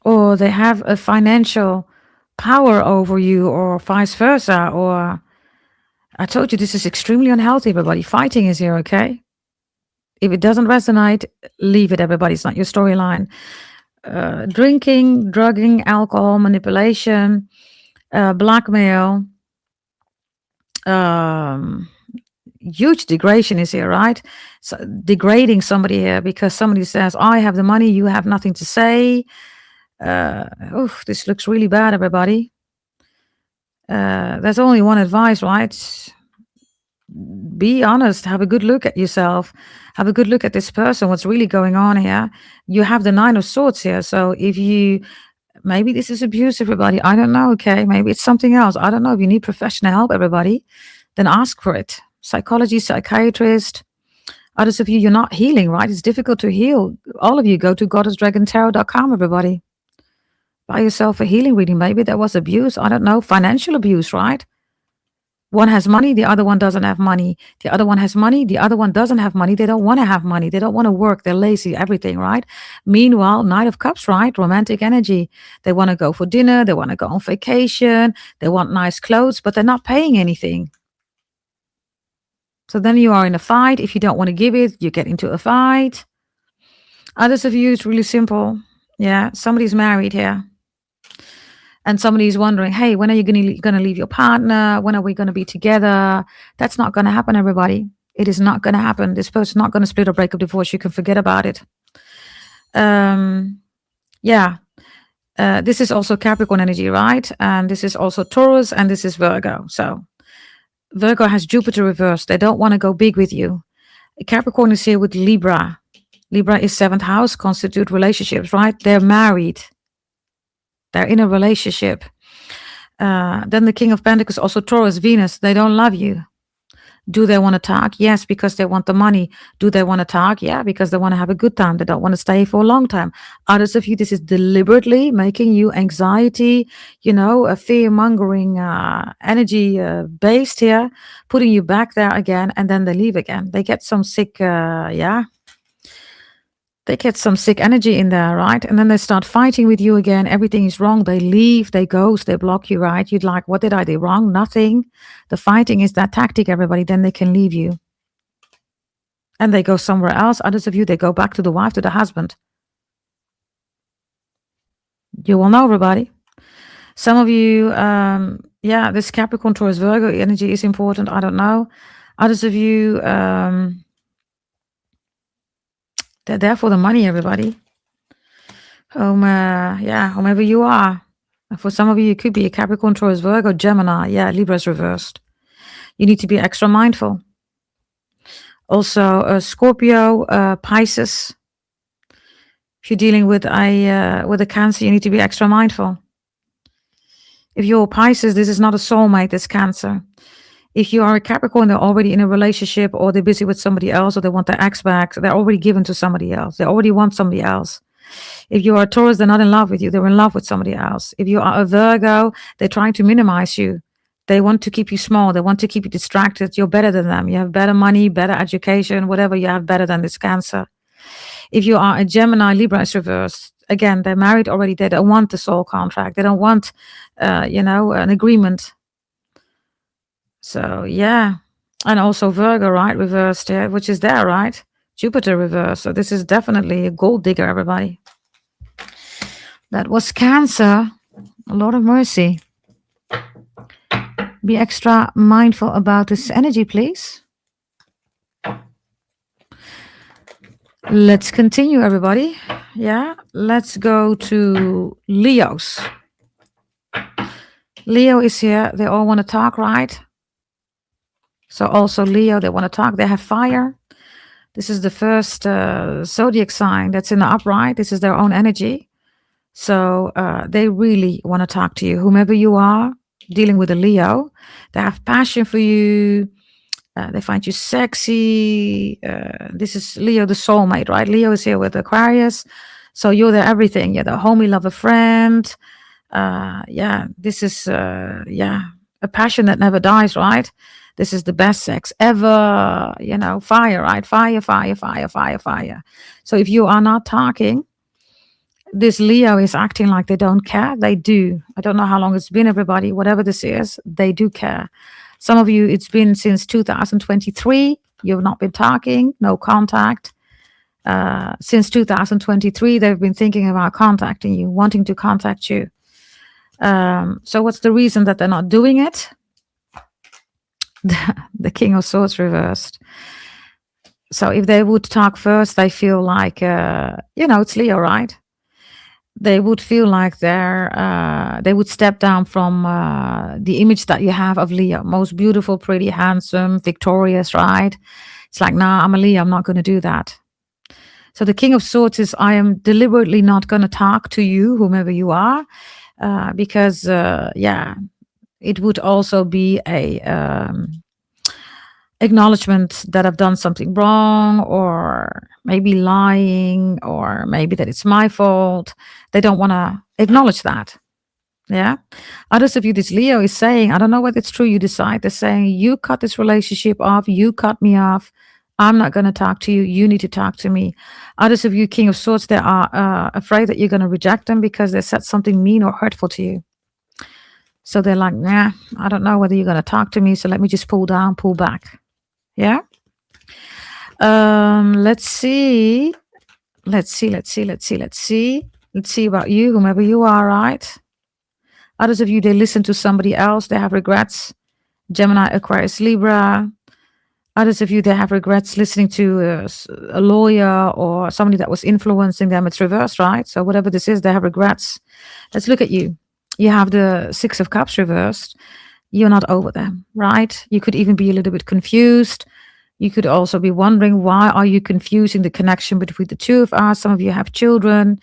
Speaker 1: Or they have a financial power over you, or vice versa. Or I told you this is extremely unhealthy, everybody. Fighting is here, okay? If it doesn't resonate, leave it, everybody. It's not your storyline. Drinking, drugging, alcohol, manipulation, blackmail, huge degradation is here, right? So degrading somebody here because somebody says, I have the money, you have nothing to say. This looks really bad, everybody. There's only one advice, right? Be honest, have a good look at yourself, have a good look at this person, what's really going on here. You have the Nine of Swords here, so if you, maybe this is abuse, everybody, I don't know, okay? Maybe it's something else, I don't know. If you need professional help, everybody, then ask for it. Psychology, psychiatrist. Others of you, you're not healing, right? It's difficult to heal. All of you, go to goddessdragontarot.com, everybody. Buy yourself a healing reading. Maybe there was abuse, I don't know, financial abuse, right? One has money, the other one doesn't have money. The other one has money, the other one doesn't have money. They don't want to have money. They don't want to work. They're lazy, everything, right? Meanwhile, Knight of Cups, right? Romantic energy. They want to go for dinner. They want to go on vacation. They want nice clothes, but they're not paying anything. So then you are in a fight. If you don't want to give it, you get into a fight. Others of you, it's really simple. Yeah, somebody's married here. And somebody's wondering, hey, when are you going to leave your partner? When are we going to be together? That's not going to happen, everybody. It is not going to happen. This person's not going to split or break up, divorce. You can forget about it. This is also Capricorn energy, right? And this is also Taurus, and this is Virgo. So Virgo has Jupiter reversed. They don't want to go big with you. Capricorn is here with Libra. Libra is 7th house, constitute relationships, right? They're married. They're in a relationship. Then the King of Pentacles, also Taurus, Venus, they don't love you. Do they want to talk? Yes, because they want the money. Do they want to talk? Yeah, because they want to have a good time. They don't want to stay for a long time. Others of you, this is deliberately making you anxiety, a fear-mongering energy based here, putting you back there again, and then they leave again. They get some sick, they get some sick energy in there, right? And then they start fighting with you again. Everything is wrong. They leave, they ghost, they block you, right? You'd like, what did I do wrong? Nothing. The fighting is that tactic, everybody. Then they can leave you. And they go somewhere else. Others of you, they go back to the wife, to the husband. You will know, everybody. Some of you, this Capricorn, Taurus, Virgo energy is important. I don't know. Others of you, they're there for the money, everybody. Whomever you are. For some of you, it could be a Capricorn, Taurus, Virgo, Gemini. Yeah, Libra's reversed. You need to be extra mindful. Also, Scorpio, Pisces. If you're dealing with a Cancer, you need to be extra mindful. If you're Pisces, this is not a soulmate, it's Cancer. If you are a Capricorn, they're already in a relationship, or they're busy with somebody else, or they want their ex back. They're already given to somebody else. They already want somebody else. If you are a Taurus, they're not in love with you. They're in love with somebody else. If you are a Virgo, they're trying to minimize you. They want to keep you small. They want to keep you distracted. You're better than them. You have better money, better education, whatever you have better than this Cancer. If you are a Gemini, Libra is reversed. Again, they're married already. They don't want the soul contract. They don't want, an agreement. So, yeah. And also Virgo, right? Reversed here, which is there, right? Jupiter reversed. So this is definitely a gold digger, everybody. That was Cancer. Lord of mercy. Be extra mindful about this energy, please. Let's continue, everybody. Yeah, let's go to Leos. Leo is here. They all want to talk, right? So also Leo, they want to talk. They have fire. This is the first zodiac sign that's in the upright. This is their own energy. So they really want to talk to you. Whomever you are, dealing with a Leo, they have passion for you. They find you sexy. This is Leo, the soulmate, right? Leo is here with Aquarius. So you're the everything. You're the homie, lover, friend. This is, a passion that never dies, right? This is the best sex ever. Fire, right? Fire, fire, fire, fire, fire. So if you are not talking, this Leo is acting like they don't care. They do. I don't know how long it's been, everybody. Whatever this is, they do care. Some of you, it's been since 2023. You've not been talking, no contact. Since 2023, they've been thinking about contacting you, wanting to contact you. So what's the reason that they're not doing it? The King of Swords reversed. So if they would talk first, they feel like, it's Leo, right? They would feel like they would step down from the image that you have of Leo. Most beautiful, pretty, handsome, victorious, right? It's like, nah, I'm a Leo. I'm not going to do that. So the King of Swords is, I am deliberately not going to talk to you, whomever you are, because, it would also be a acknowledgement that I've done something wrong, or maybe lying, or maybe that it's my fault. They don't want to acknowledge that. Yeah. Others of you, this Leo is saying, I don't know whether it's true, you decide. They're saying, you cut this relationship off. You cut me off. I'm not going to talk to you. You need to talk to me. Others of you, King of Swords, they are afraid that you're going to reject them because they said something mean or hurtful to you. So they're like, nah, I don't know whether you're going to talk to me. So let me just pull down, pull back. Yeah. Let's see. Let's see about you, whomever you are, right? Others of you, they listen to somebody else. They have regrets. Gemini, Aquarius, Libra. Others of you, they have regrets listening to a lawyer or somebody that was influencing them. It's reversed, right? So whatever this is, they have regrets. Let's look at you. You have the Six of Cups reversed. You're not over them, right? You could even be a little bit confused. You could also be wondering, why are you confusing the connection between the two of us? Some of you have children.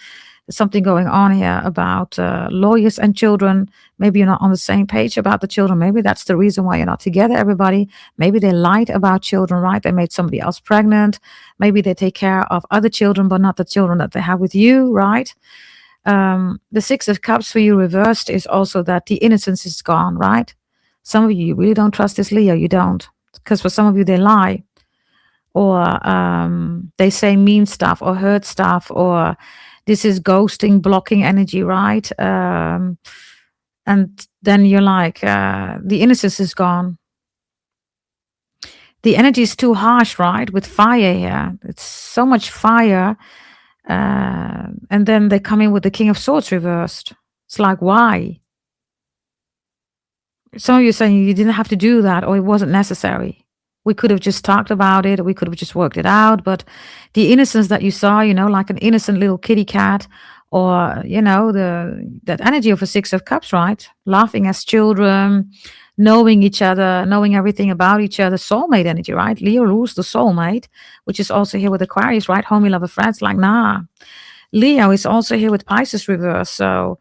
Speaker 1: There's something going on here about lawyers and children. Maybe you're not on the same page about the children. Maybe that's the reason why you're not together, everybody. Maybe they lied about children, right? They made somebody else pregnant. Maybe they take care of other children, but not the children that they have with you, right? The Six of Cups for you reversed is also that the innocence is gone, right? Some of you really don't trust this Leo. You don't. Because for some of you, they lie. Or they say mean stuff or hurt stuff. Or this is ghosting, blocking energy, right? And then you're like, the innocence is gone. The energy is too harsh, right? With fire here. It's so much fire. And then they come in with the King of Swords reversed. It's like, why? Some of you are saying you didn't have to do that, or it wasn't necessary. We could have just talked about it, or we could have just worked it out. But the innocence that you saw, like an innocent little kitty cat, or, that energy of a Six of Cups, right? Laughing as children, knowing each other, knowing everything about each other, soulmate energy, right? Leo rules the soulmate, which is also here with Aquarius, right? Homie, lover, friends, like, nah. Leo is also here with Pisces reverse. So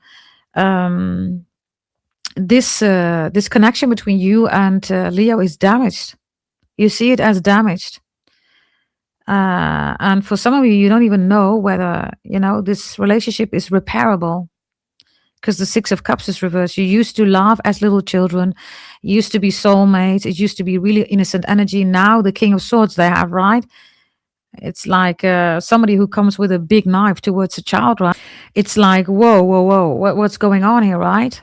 Speaker 1: this connection between you and Leo is damaged. You see it as damaged. And for some of you, you don't even know whether, this relationship is repairable, because the Six of Cups is reversed. You used to laugh as little children. You used to be soulmates. It used to be really innocent energy. Now the King of Swords they have, right? It's like somebody who comes with a big knife towards a child, right? It's like, whoa, whoa, whoa, what's going on here, right?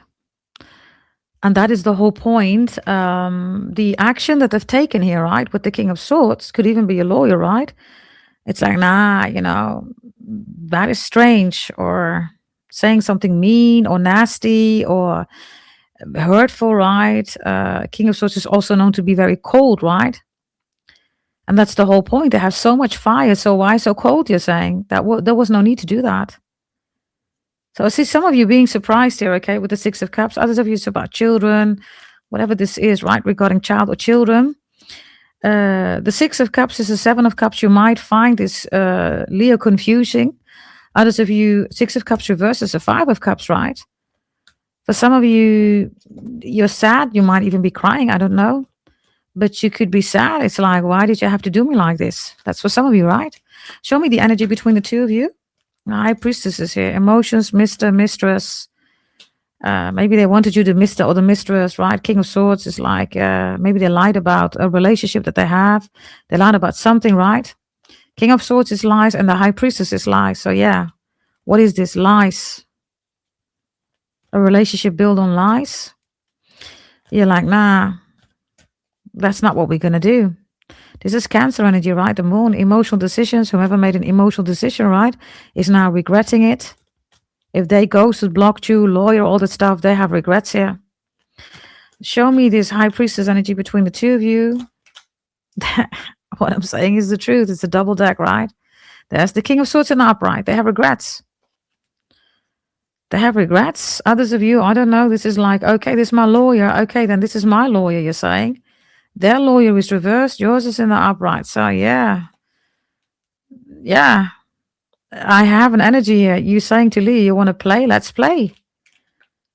Speaker 1: And that is the whole point. The action that they've taken here, right, with the King of Swords, could even be a lawyer, right? It's like, nah, that is strange, or saying something mean or nasty or hurtful, right? King of Swords is also known to be very cold, right? And that's the whole point. They have so much fire, so why so cold, you're saying? There was no need to do that. So I see some of you being surprised here, okay, with the Six of Cups. Others of you, it's about children, whatever this is, right, regarding child or children. The Six of Cups is the Seven of Cups. You might find this Leo confusing. Others of you, Six of Cups reverse is a Five of Cups, right? For some of you, you're sad. You might even be crying. I don't know. But you could be sad. It's like, why did you have to do me like this? That's for some of you, right? Show me the energy between the two of you. High Priestess is here. Emotions, Mr., Mistress. Maybe they wanted you the Mr. or the Mistress, right? King of Swords is like, maybe they lied about a relationship that they have. They lied about something, right? King of Swords is lies and the High Priestess is lies. So yeah, what is this? Lies. A relationship built on lies? You're like, nah, that's not what we're going to do. This is Cancer energy, right? The Moon, emotional decisions. Whoever made an emotional decision, right, is now regretting it. If they ghosted, blocked you, lawyer, all that stuff, they have regrets here. Show me this High Priestess energy between the two of you. What I'm saying is the truth. It's a double deck, right? There's the King of Swords in the upright. They have regrets. They have regrets. Others of you, I don't know. This is like, okay, this is my lawyer. Okay, then this is my lawyer, you're saying. Their lawyer is reversed. Yours is in the upright. So yeah. Yeah. I have an energy here. You saying to Leo, you want to play? Let's play.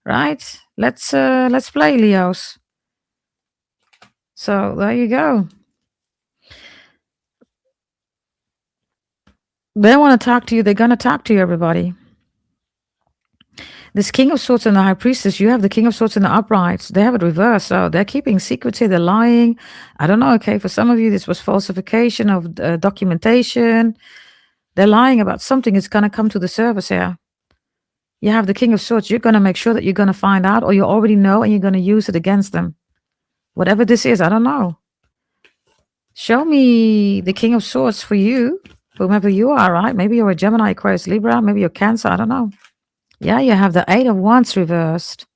Speaker 1: Right? Let's play, Leos. So there you go. They want to talk to you. They're going to talk to you, everybody. This King of Swords and the High Priestess, you have the King of Swords in the upright. They have it reversed. So they're keeping secrets here. They're lying. I don't know. Okay, for some of you, this was falsification of documentation. They're lying about something. It's going to come to the surface here. You have the King of Swords. You're going to make sure that you're going to find out, or you already know, and you're going to use it against them. Whatever this is, I don't know. Show me the King of Swords for you, whomever you are, right? Maybe you're a Gemini, Aquarius, Libra. Maybe you're Cancer. I don't know. Yeah, you have the Eight of Wands reversed.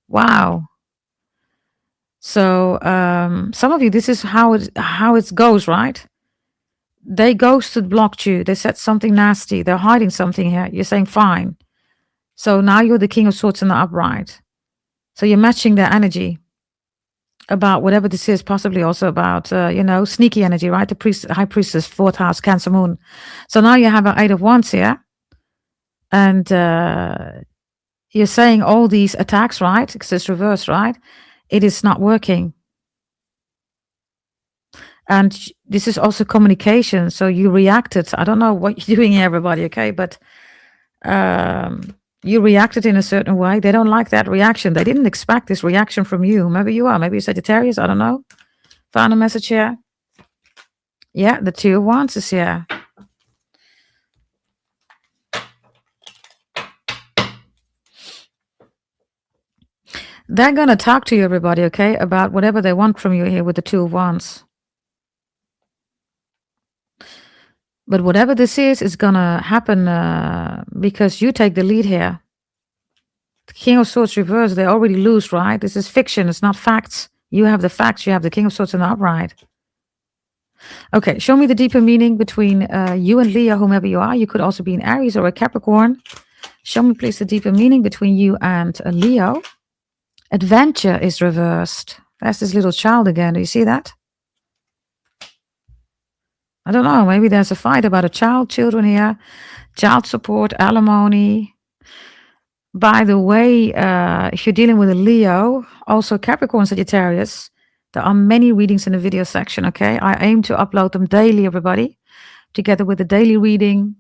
Speaker 1: Wow. So some of you, this is how it goes, right? They ghosted, blocked you. They said something nasty. They're hiding something here. You're saying fine. So now you're the King of Swords in the upright. So you're matching their energy about whatever this is, possibly also about, sneaky energy, right? The High Priestess, 4th house, Cancer Moon. So now you have an Eight of Wands here. And you're saying all these attacks, right? Because it's reversed, right? It is not working. And this is also communication. So you reacted. I don't know what you're doing here, everybody, okay? But you reacted in a certain way. They don't like that reaction. They didn't expect this reaction from you. Maybe you are. Maybe you're Sagittarius. I don't know. Found a message here. Yeah, the Two of Wands is here. They're going to talk to you, everybody, okay, about whatever they want from you here with the Two of Wands. But whatever this is going to happen because you take the lead here. The King of Swords reversed, they already lose, right? This is fiction. It's not facts. You have the facts. You have the King of Swords in the upright. Okay, show me the deeper meaning between you and Leo, whomever you are. You could also be an Aries or a Capricorn. Show me, please, the deeper meaning between you and Leo. Adventure is reversed. There's this little child again. Do you see that? I don't know. Maybe there's a fight about children here. Child support, alimony. By the way, if you're dealing with a Leo, also Capricorn, Sagittarius, there are many readings in the video section, okay? I aim to upload them daily, everybody, together with the daily reading.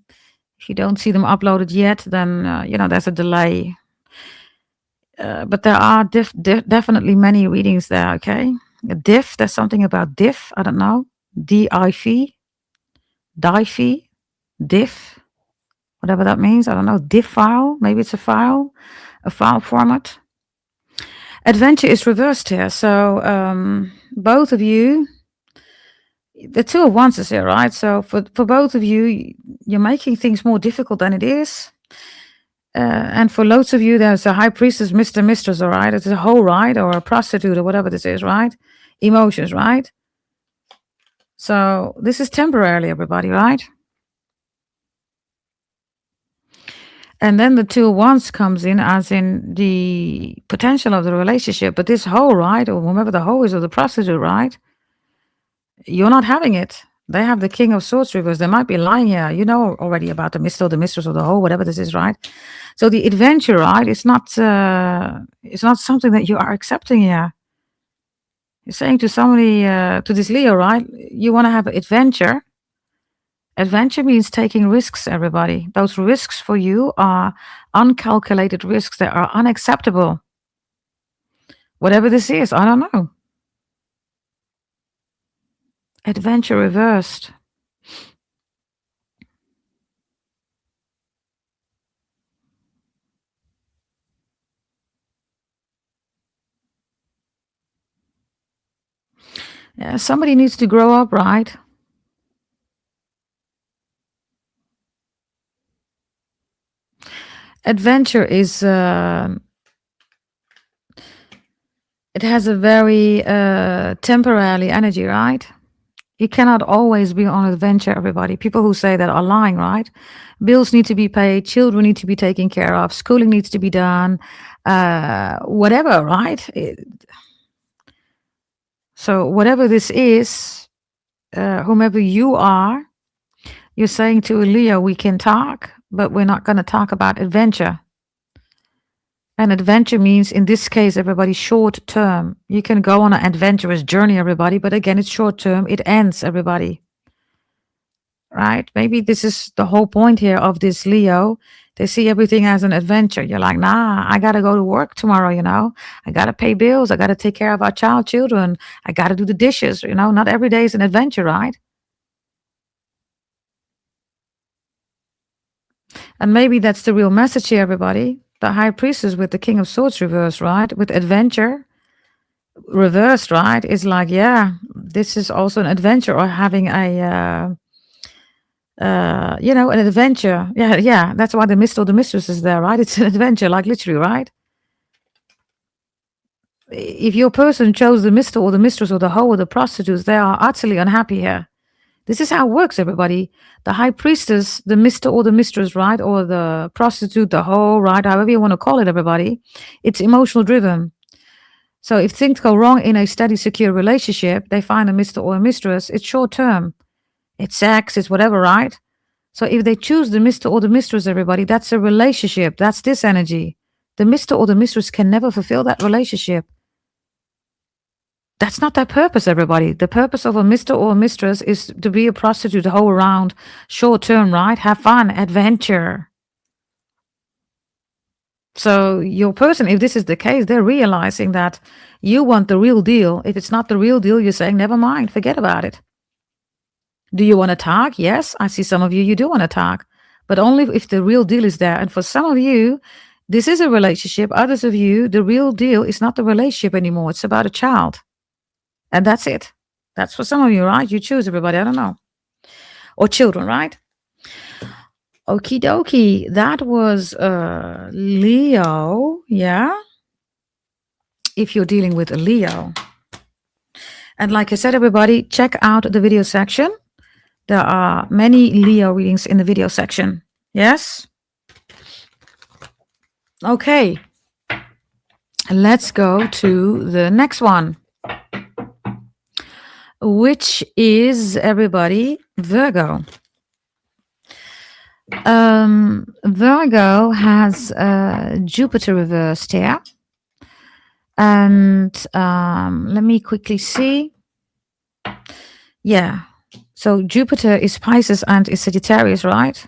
Speaker 1: If you don't see them uploaded yet, then, there's a delay. But there are definitely many readings there, okay? Diff, there's something about diff, I don't know. D-I-V, diff, whatever that means, I don't know. Diff file, maybe it's a file format. Adventure is reversed here, so both of you, the Two of Wands is here, right? So for both of you, you're making things more difficult than it is. And for loads of you, there's a High Priestess, Mr. Mistress, all right? It's a hoe, right? Or a prostitute or whatever this is, right? Emotions, right? So this is temporarily, everybody, right? And then the Two of Wands comes in as in the potential of the relationship. But this hoe, right? Or whomever the hoe is, or the prostitute, right? You're not having it. They have the King of Swords reversed. They might be lying here. You know already about the Mr. or the Mistress or the hoe, whatever this is, right? So the adventure, right? It's not something that you are accepting here. You're saying to somebody, to this Leo, right? You want to have an adventure. Adventure means taking risks, everybody. Those risks for you are uncalculated risks that are unacceptable. Whatever this is, I don't know. Adventure reversed. Yeah, somebody needs to grow up, right? Adventure is it has a very temporary energy, right? You cannot always be on adventure, everybody. People who say that are lying, right? Bills need to be paid, children need to be taken care of, schooling needs to be done, whatever, right? So whatever this is, whomever you are, you're saying to Leo, we can talk, but we're not going to talk about adventure. And adventure means, in this case, everybody, short term. You can go on an adventurous journey, everybody, but again, it's short term. It ends, everybody. Right? Maybe this is the whole point here of this Leo. They see everything as an adventure. You're like, nah, I got to go to work tomorrow, I got to pay bills. I got to take care of our children. I got to do the dishes, Not every day is an adventure, right? And maybe that's the real message here, everybody. The High Priestess with the King of Swords reversed, right? With adventure reversed, right? It's like, yeah, this is also an adventure, or having a an adventure. Yeah, that's why the Mr. or the Mistress is there, right? It's an adventure, like literally, right? If your person chose the Mr. or the Mistress or the hoe or the prostitutes, they are utterly unhappy here. This is how it works, everybody. The High Priestess, the Mr. or the Mistress, right? Or the prostitute, the hoe, right? However you want to call it, everybody. It's emotional driven. So if things go wrong in a steady, secure relationship, they find a Mr. or a Mistress. It's short term. It's sex, it's whatever, right? So if they choose the Mr. or the Mistress, everybody, that's a relationship. That's this energy. The Mr. or the Mistress can never fulfill that relationship. That's not their purpose, everybody. The purpose of a Mr. or a Mistress is to be a prostitute, hoe around, short term, right? Have fun, adventure. So your person, if this is the case, they're realizing that you want the real deal. If it's not the real deal, you're saying, never mind, forget about it. Do you want to talk? Yes, I see some of you do want to talk, but only if the real deal is there. And for some of you, this is a relationship. Others of you, the real deal is not the relationship anymore. It's about a child. And that's it. That's for some of you, right? You choose, everybody. I don't know. Or children, right? Okie dokie. That was Leo. Yeah. If you're dealing with a Leo. And like I said, everybody, check out the video section. There are many Leo readings in the video section. Yes? Okay. Let's go to the next one, which is, everybody, Virgo. Virgo has Jupiter reversed here. And let me quickly see. Yeah. So Jupiter is Pisces and is Sagittarius, right?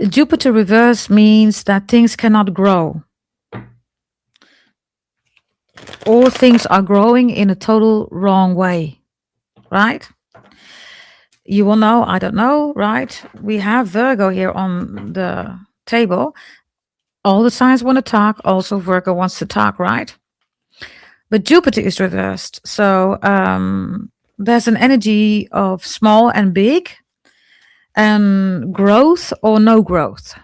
Speaker 1: Jupiter reverse means that things cannot grow. All things are growing in a total wrong way, right? You will know, I don't know, right? We have Virgo here on the table. All the signs want to talk. Also, Virgo wants to talk, right? But Jupiter is reversed. So there's an energy of small and big and growth or no growth.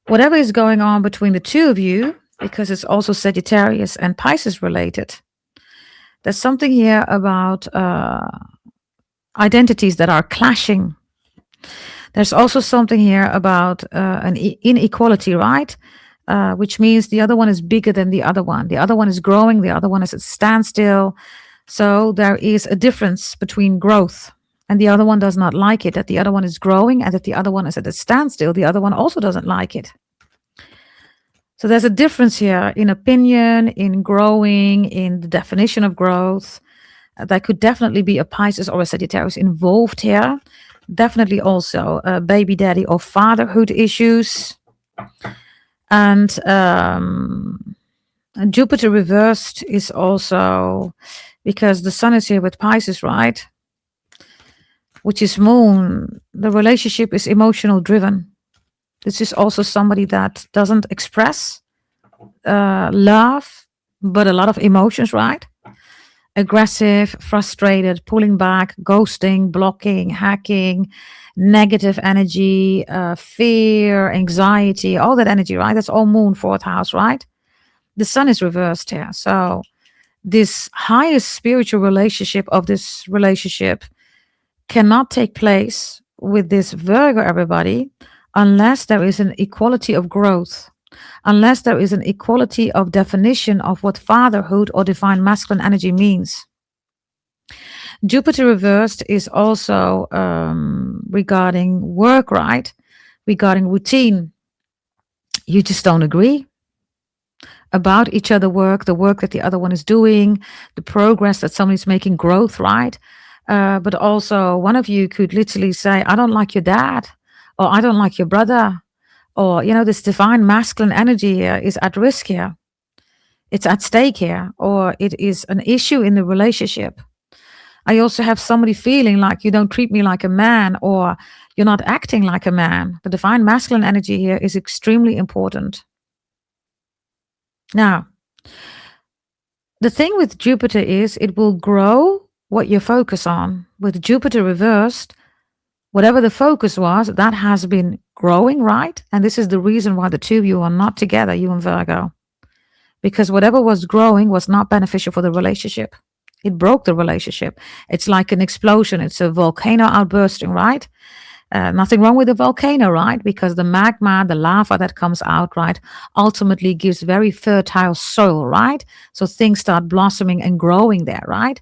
Speaker 1: Whatever is going on between the two of you, because it's also Sagittarius and Pisces related, there's something here about identities that are clashing. There's also something here about an inequality, right? Which means the other one is bigger than the other one. The other one is growing, the other one is at standstill. So there is a difference between growth, and the other one does not like it, that the other one is growing and that the other one is at a standstill. The other one also doesn't like it. So there's a difference here in opinion, in growing, in the definition of growth. There could definitely be a Pisces or a Sagittarius involved here. Definitely also baby daddy or fatherhood issues. And Jupiter reversed is also because the sun is here with Pisces, right? Which is moon. The relationship is emotional driven. This is also somebody that doesn't express love, but a lot of emotions, right? Aggressive, frustrated, pulling back, ghosting, blocking, hacking, negative energy, fear, anxiety, all that energy, right? That's all moon, fourth house, right? The sun is reversed here. So this highest spiritual relationship of this relationship cannot take place with this Virgo, everybody, unless there is an equality of growth, unless there is an equality of definition of what fatherhood or divine masculine energy means. Jupiter reversed is also regarding work, right? Regarding routine. You just don't agree about each other work, the work that the other one is doing, the progress that somebody's making, growth, right? But also one of you could literally say, I don't like your dad, or I don't like your brother, or, you know, this divine masculine energy here is at risk here. It's at stake here, or it is an issue in the relationship. I also have somebody feeling like you don't treat me like a man, or you're not acting like a man. The divine masculine energy here is extremely important. Now, the thing with Jupiter is it will grow what you focus on. With Jupiter reversed, whatever the focus was, that has been growing, right? And this is the reason why the two of you are not together, you and Virgo. Because whatever was growing was not beneficial for the relationship. It broke the relationship. It's like an explosion. It's a volcano outbursting, right? Nothing wrong with a volcano, right? Because the magma, the lava that comes out, right, ultimately gives very fertile soil, right? So things start blossoming and growing there, right?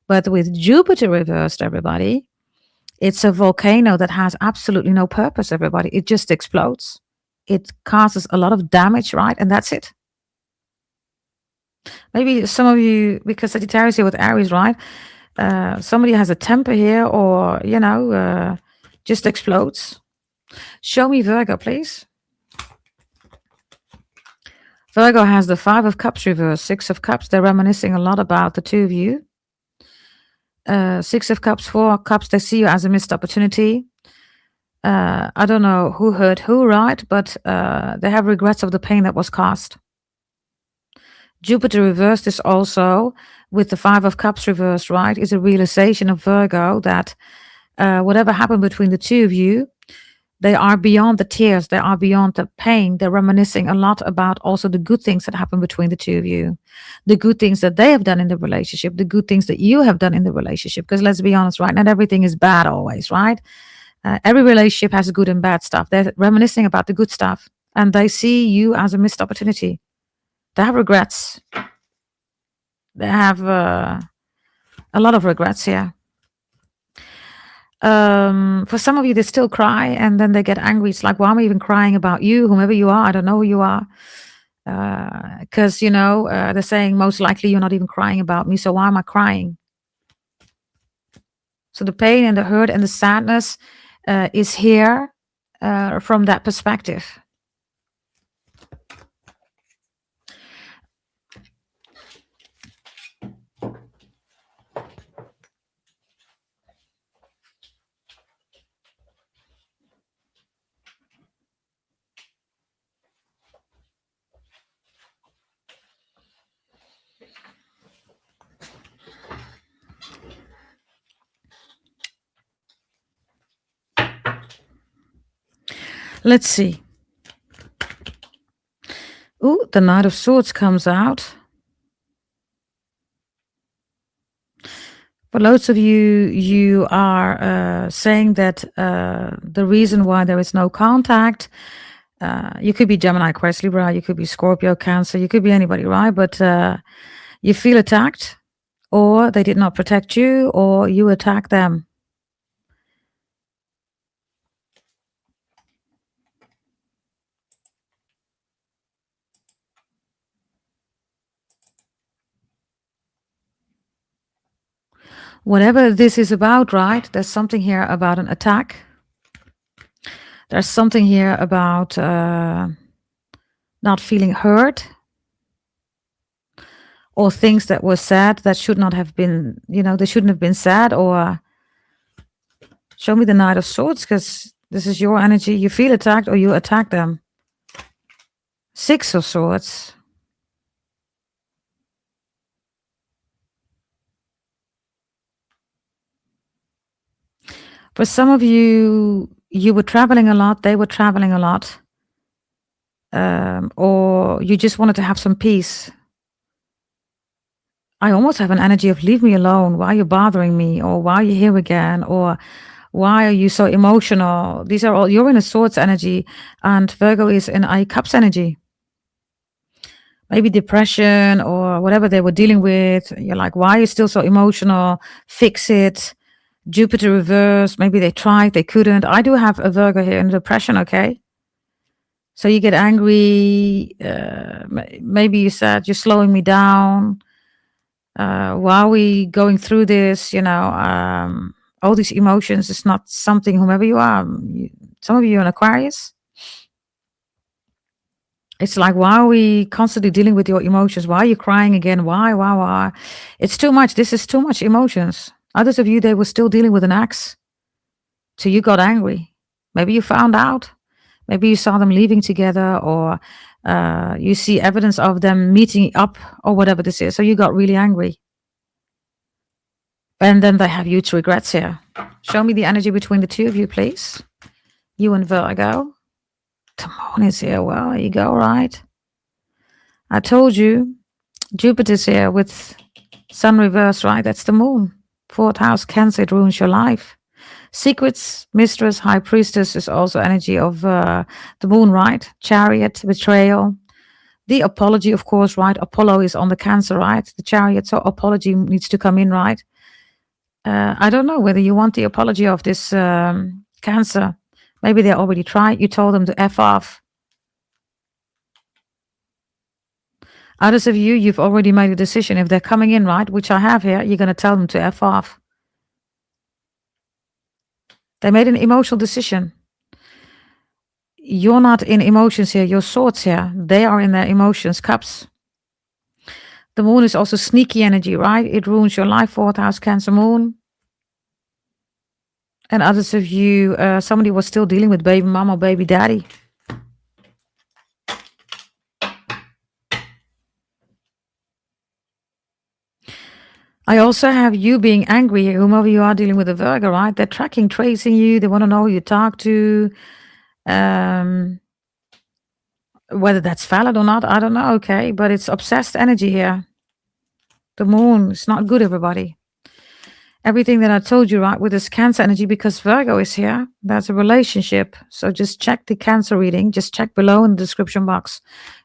Speaker 1: But with Jupiter reversed, everybody, it's a volcano that has absolutely no purpose, everybody. It just explodes. It causes a lot of damage, right? And that's it. Maybe some of you, because Sagittarius here with Aries, right? Somebody has a temper here, or, you know, just explodes. Show me Virgo, please. Virgo has the 5 of Cups reversed, 6 of Cups. They're reminiscing a lot about the two of you. 6 of Cups, 4 of Cups, they see you as a missed opportunity. I don't know who hurt who, right? But they have regrets of the pain that was caused. Jupiter reversed is also, with the 5 of Cups reversed, right, is a realization of Virgo that whatever happened between the two of you, they are beyond the tears, they are beyond the pain. They're reminiscing a lot about also the good things that happened between the two of you, the good things that they have done in the relationship, the good things that you have done in the relationship. Because let's be honest, right, not everything is bad always, right? Every relationship has good and bad stuff. They're reminiscing about the good stuff, and they see you as a missed opportunity. They have regrets. They have A lot of regrets here. For some of you, they still cry and then they get angry. It's like, why am I even crying about you, whomever you are? I don't know who you are. Because, they're saying most likely you're not even crying about me. So why am I crying? So the pain and the hurt and the sadness is here from that perspective. Let's see. Ooh, the Knight of Swords comes out. For loads of you, you are saying that the reason why there is no contact, you could be Gemini, Aquarius, Libra, you could be Scorpio, Cancer, you could be anybody, right? But you feel attacked, or they did not protect you, or you attack them. Whatever this is about, right? There's something here about an attack. There's something here about not feeling heard, or things that were said that should not have been, they shouldn't have been said. Or show me the Knight of Swords, because this is your energy. You feel attacked or you attack them. Six of Swords. For some of you, you were traveling a lot, they were traveling a lot. Or you just wanted to have some peace. I almost have an energy of leave me alone. Why are you bothering me? Or why are you here again? Or why are you so emotional? These are all, you're in a Swords energy and Virgo is in a Cups energy. Maybe depression or whatever they were dealing with. You're like, why are you still so emotional? Fix it. Jupiter reverse. Maybe they tried, they couldn't. I do have a Virgo here in depression, okay? So you get angry. Maybe you said, you're slowing me down. Why are we going through this? All these emotions is not something, whomever you are. Some of you are an Aquarius. It's like, why are we constantly dealing with your emotions? Why are you crying again? Why? It's too much. This is too much emotions. Others of you, they were still dealing with an ex. So you got angry. Maybe you found out. Maybe you saw them leaving together, or you see evidence of them meeting up, or whatever this is. So you got really angry. And then they have huge regrets here. Show me the energy between the two of you, please. You and Virgo. The moon is here. Well, there you go, right? I told you, Jupiter's here with sun reverse, right? That's the moon. 4th house, Cancer, it ruins your life. Secrets, Mistress, High Priestess is also energy of the moon, right? Chariot, betrayal. The apology, of course, right? Apollo is on the Cancer, right? The Chariot, so apology needs to come in, right? I don't know whether you want the apology of this Cancer. Maybe they already tried. You told them to F off. Others of you, you've already made a decision. If they're coming in, right, which I have here, you're going to tell them to F off. They made an emotional decision. You're not in emotions here. You're Swords here. They are in their emotions, Cups. The moon is also sneaky energy, right? It ruins your life, 4th house, Cancer moon. And others of you, somebody was still dealing with baby mama or baby daddy. I also have you being angry here, whomever you are dealing with a Virgo, right? They're tracking, tracing you. They want to know who you talk to. Whether that's valid or not, I don't know, okay? But it's obsessed energy here. The moon is not good, everybody. Everything that I told you, right, with this Cancer energy, because Virgo is here, that's a relationship. So just check the Cancer reading. Just check below in the description box.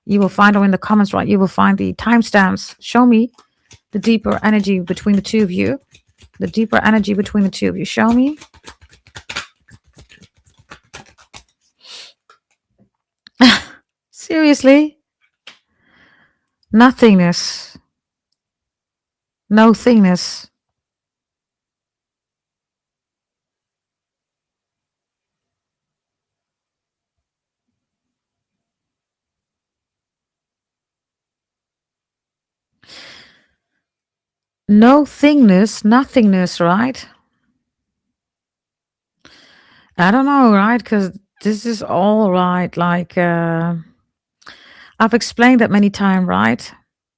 Speaker 1: You will find, or in the comments, right, you will find the timestamps. Show me The deeper energy between the two of you. The deeper energy between the two of you. Show me. Seriously? Nothingness. No thingness. No thingness, nothingness, right? I don't know, right? Because this is all right. Like, I've explained that many times, right?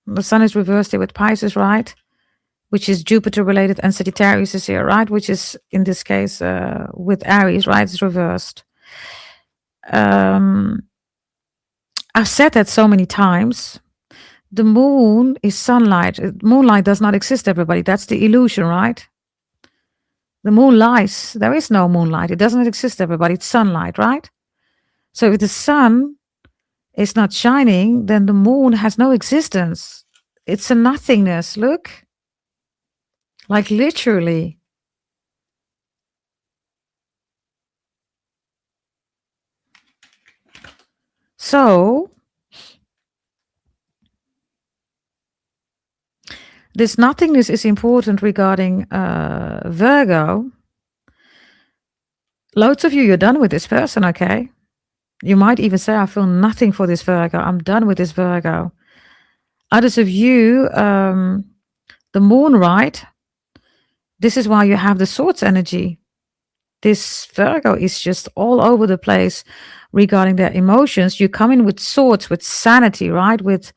Speaker 1: The sun is reversed here with Pisces, right? Which is Jupiter related, and Sagittarius is here, right? Which is, in this case, with Aries, right? It's reversed. I've said that so many times. The moon is sunlight. Moonlight does not exist, everybody. That's the illusion, right? The moon lies. There is no moonlight. It doesn't exist, everybody. It's sunlight, right? So if the sun is not shining, then the moon has no existence. It's a nothingness. Look. Like literally. So this nothingness is important regarding Virgo. Loads of you, you're done with this person, okay? You might even say, I feel nothing for this Virgo. I'm done with this Virgo. Others of you, the moon, right? This is why you have the swords energy. This Virgo is just all over the place regarding their emotions. You come in with swords, with sanity, right? With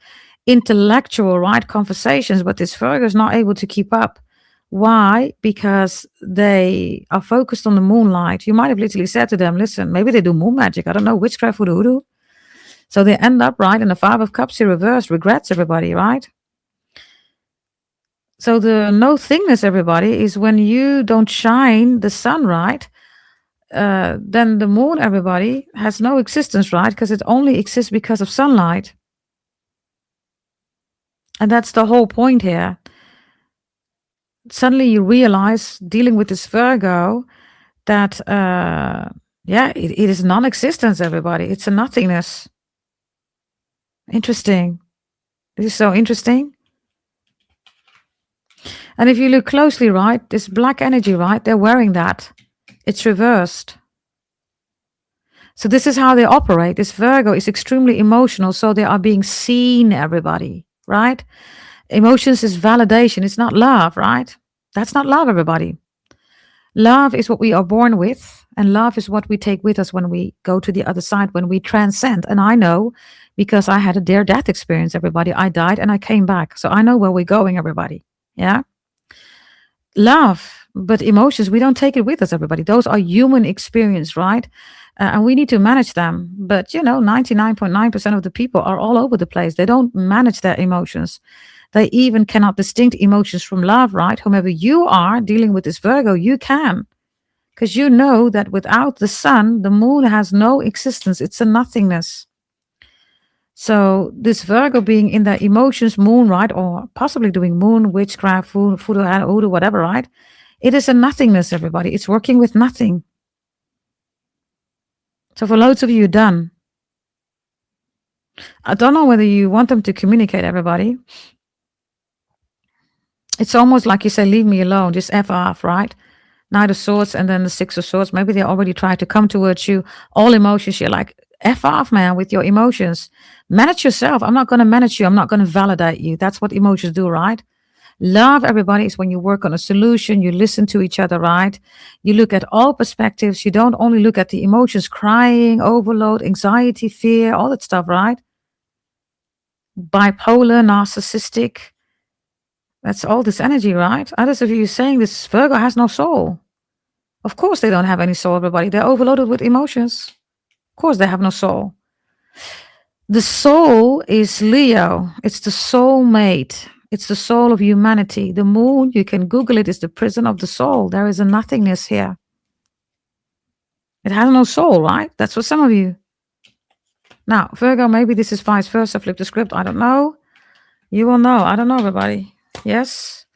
Speaker 1: intellectual, right, conversations, but this Virgo is not able to keep up. Why? Because they are focused on the moonlight. You might have literally said to them, listen, maybe they do moon magic. I don't know, witchcraft, voodoo. So they end up, right, in the Five of Cups here reversed, regrets, everybody, right? So the no thingness, everybody, is when you don't shine the sun, right? Then the moon, everybody, has no existence, right? Because it only exists because of sunlight. And that's the whole point here. Suddenly you realize, dealing with this Virgo, that, it is non-existence, everybody. It's a nothingness. Interesting. This is so interesting. And if you look closely, right, this black energy, right, they're wearing that. It's reversed. So this is how they operate. This Virgo is extremely emotional, so they are being seen, everybody, right? Emotions is validation. It's not love, right? That's not love, everybody. Love is what we are born with, and love is what we take with us when we go to the other side, when we transcend. And I know, because I had a near-death experience, everybody. I died and I came back. So I know where we're going, everybody. Yeah? Love, but emotions, we don't take it with us, everybody. Those are human experience, right? And we need to manage them. But, 99.9% of the people are all over the place. They don't manage their emotions. They even cannot distinct emotions from love, right? Whomever you are dealing with this Virgo, you can. Because you know that without the sun, the moon has no existence. It's a nothingness. So this Virgo being in their emotions, moon, right? Or possibly doing moon, witchcraft, voodoo, whatever, right? It is a nothingness, everybody. It's working with nothing. So for loads of you, done. I don't know whether you want them to communicate, everybody. It's almost like you say, leave me alone, just F off, right? Knight of Swords and then the Six of Swords. Maybe they already tried to come towards you. All emotions, you're like, F off, man, with your emotions. Manage yourself. I'm not going to manage you. I'm not going to validate you. That's what emotions do, right? Love, everybody, is when you work on a solution. You listen to each other, right? You look at all perspectives. You don't only look at the emotions, crying, overload, anxiety, fear, all that stuff, right? Bipolar, narcissistic. That's all this energy, right? Others of you saying this Virgo has no soul. Of course they don't have any soul, everybody. They're overloaded with emotions. Of course they have no soul. The soul is Leo. It's the soul mate. It's the soul of humanity. The moon, you can Google it, is the prison of the soul. There is a nothingness here. It has no soul, right? That's for some of you. Now, Virgo, maybe this is vice versa. Flip the script. I don't know. You will know. I don't know, everybody. Yes.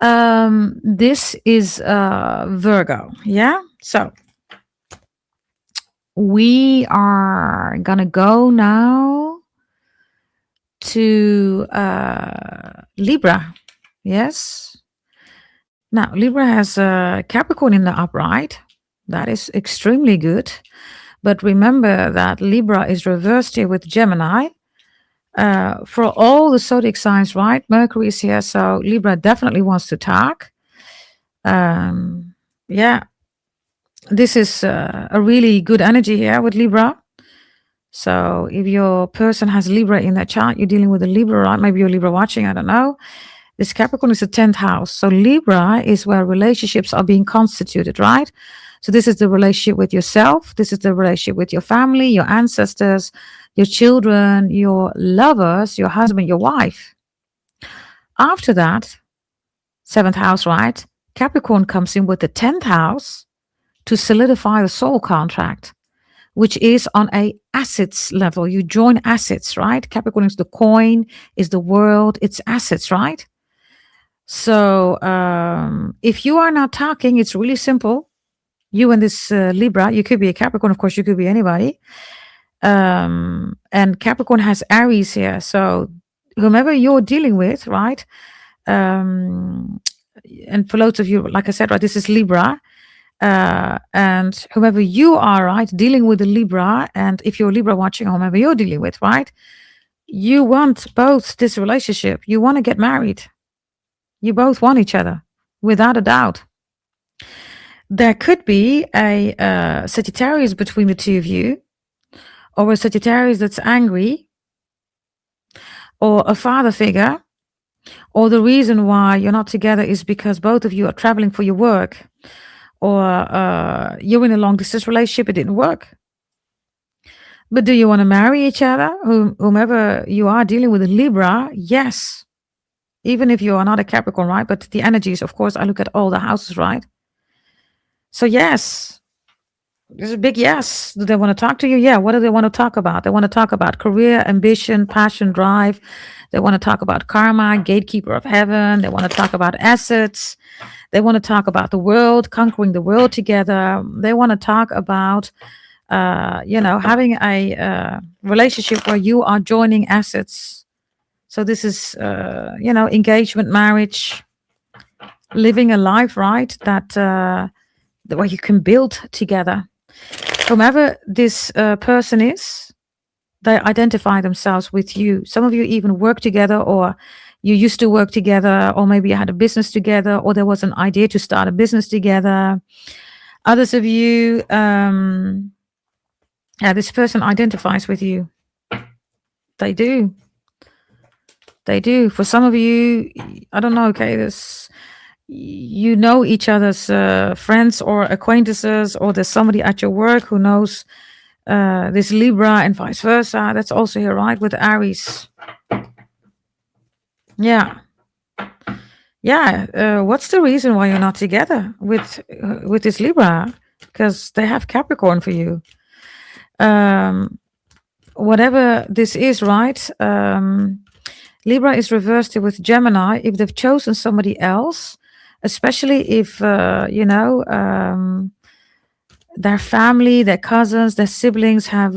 Speaker 1: This is Virgo. Yeah. So we are gonna go now to Libra. Yes. Now Libra has Capricorn in the upright. That is extremely good. But remember that Libra is reversed here with Gemini. For all the zodiac signs, right? Mercury is here, so Libra definitely wants to talk. Yeah, this is a really good energy here with Libra. So if your person has Libra in their chart, you're dealing with a Libra, right? Maybe you're Libra watching, I don't know. This Capricorn is the 10th house. So Libra is where relationships are being constituted, right? So this is the relationship with yourself. This is the relationship with your family, your ancestors, your children, your lovers, your husband, your wife. After that, 7th house, right? Capricorn comes in with the 10th house to solidify the soul contract, which is on a assets level. You join assets, right? Capricorn is the coin, is the world, it's assets, right? So if you are not talking, it's really simple. You and this Libra, you could be a Capricorn, of course, you could be anybody. And Capricorn has Aries here. So whomever you're dealing with, right? And for loads of you, like I said, right, this is Libra. And whomever you are, right, dealing with the Libra, and if you're Libra watching, or whomever you're dealing with, right, you want both this relationship. You want to get married. You both want each other, without a doubt. There could be a Sagittarius between the two of you, or a Sagittarius that's angry, or a father figure, or the reason why you're not together is because both of you are traveling for your work, or you're in a long distance relationship, it didn't work. But do you want to marry each other? Whomever you are dealing with a Libra, yes. Even if you are not a Capricorn, right? But the energies, of course, I look at all the houses, right? So yes, there's a big yes. Do they want to talk to you? Yeah. What do they want to talk about? They want to talk about career, ambition, passion, drive. They want to talk about karma, gatekeeper of heaven. They want to talk about assets. They want to talk about the world, conquering the world together. They want to talk about, having a relationship where you are joining assets. So this is, engagement, marriage, living a life, right? That where you can build together. Whomever this person is, they identify themselves with you. Some of you even work together, or you used to work together, or maybe you had a business together, or there was an idea to start a business together. Others of you, this person identifies with you. They do. They do. For some of you, I don't know, okay, you know each other's friends or acquaintances, or there's somebody at your work who knows this Libra, and vice versa. That's also here, right, with Aries. Yeah. What's the reason why you're not together with this Libra? Because they have Capricorn for you. Whatever this is, right? Libra is reversed with Gemini. If they've chosen somebody else, especially if their family, their cousins, their siblings have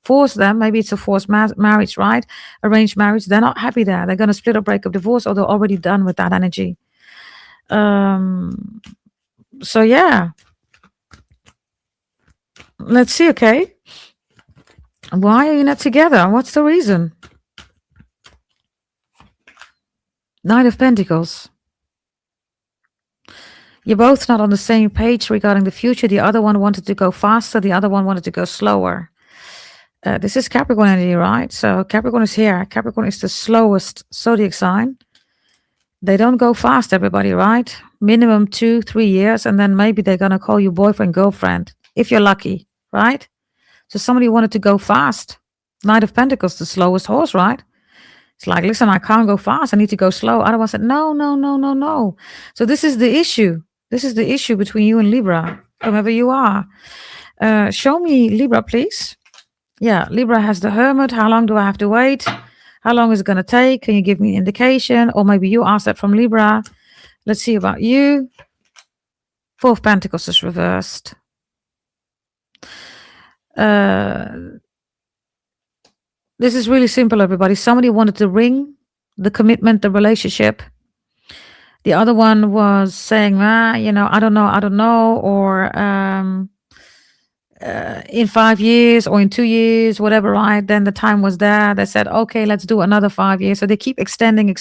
Speaker 1: forced them, maybe it's a forced marriage, right? Arranged marriage, they're not happy there. They're going to split or break up, divorce, or they're already done with that energy. So yeah, let's see. Okay, why are you not together? What's the reason? Knight of Pentacles. You're both not on the same page regarding the future. The other one wanted to go faster. The other one wanted to go slower. This is Capricorn energy, right? So Capricorn is here. Capricorn is the slowest zodiac sign. They don't go fast, everybody, right? Minimum 2-3 years, and then maybe they're going to call you boyfriend, girlfriend, if you're lucky, right? So somebody wanted to go fast. Knight of Pentacles, the slowest horse, right? It's like, listen, I can't go fast. I need to go slow. Other one said, no. So this is the issue. This is the issue between you and Libra, whomever you are. Show me Libra, please. Yeah, Libra has the Hermit. How long do I have to wait? How long is it going to take? Can you give me an indication? Or maybe you asked that from Libra. Let's see about you. Four of Pentacles is reversed. This is really simple, everybody. Somebody wanted the ring, the commitment, the relationship. The other one was saying, you know, I don't know, or in 5 years or in 2 years, whatever, right? Then the time was there. They said, okay, let's do another 5 years. So they keep extending.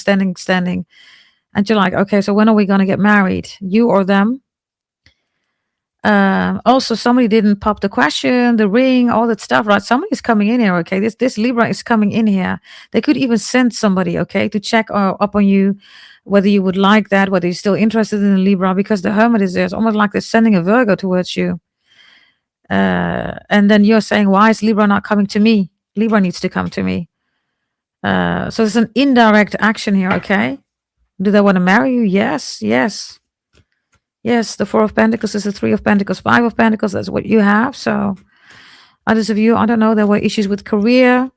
Speaker 1: And you're like, okay, so when are we going to get married? You or them? Also, somebody didn't pop the question, the ring, all that stuff, right? Somebody's coming in here, okay? This Libra is coming in here. They could even send somebody, okay, to check up on you, whether you would like that, whether you're still interested in the Libra, because the Hermit is there. It's almost like they're sending a Virgo towards you. And then you're saying, why is Libra not coming to me? Libra needs to come to me. So there's an indirect action here, okay? Do they want to marry you? Yes. Yes, the Four of Pentacles is the Three of Pentacles, Five of Pentacles. That's what you have. So others of you, I don't know, there were issues with career,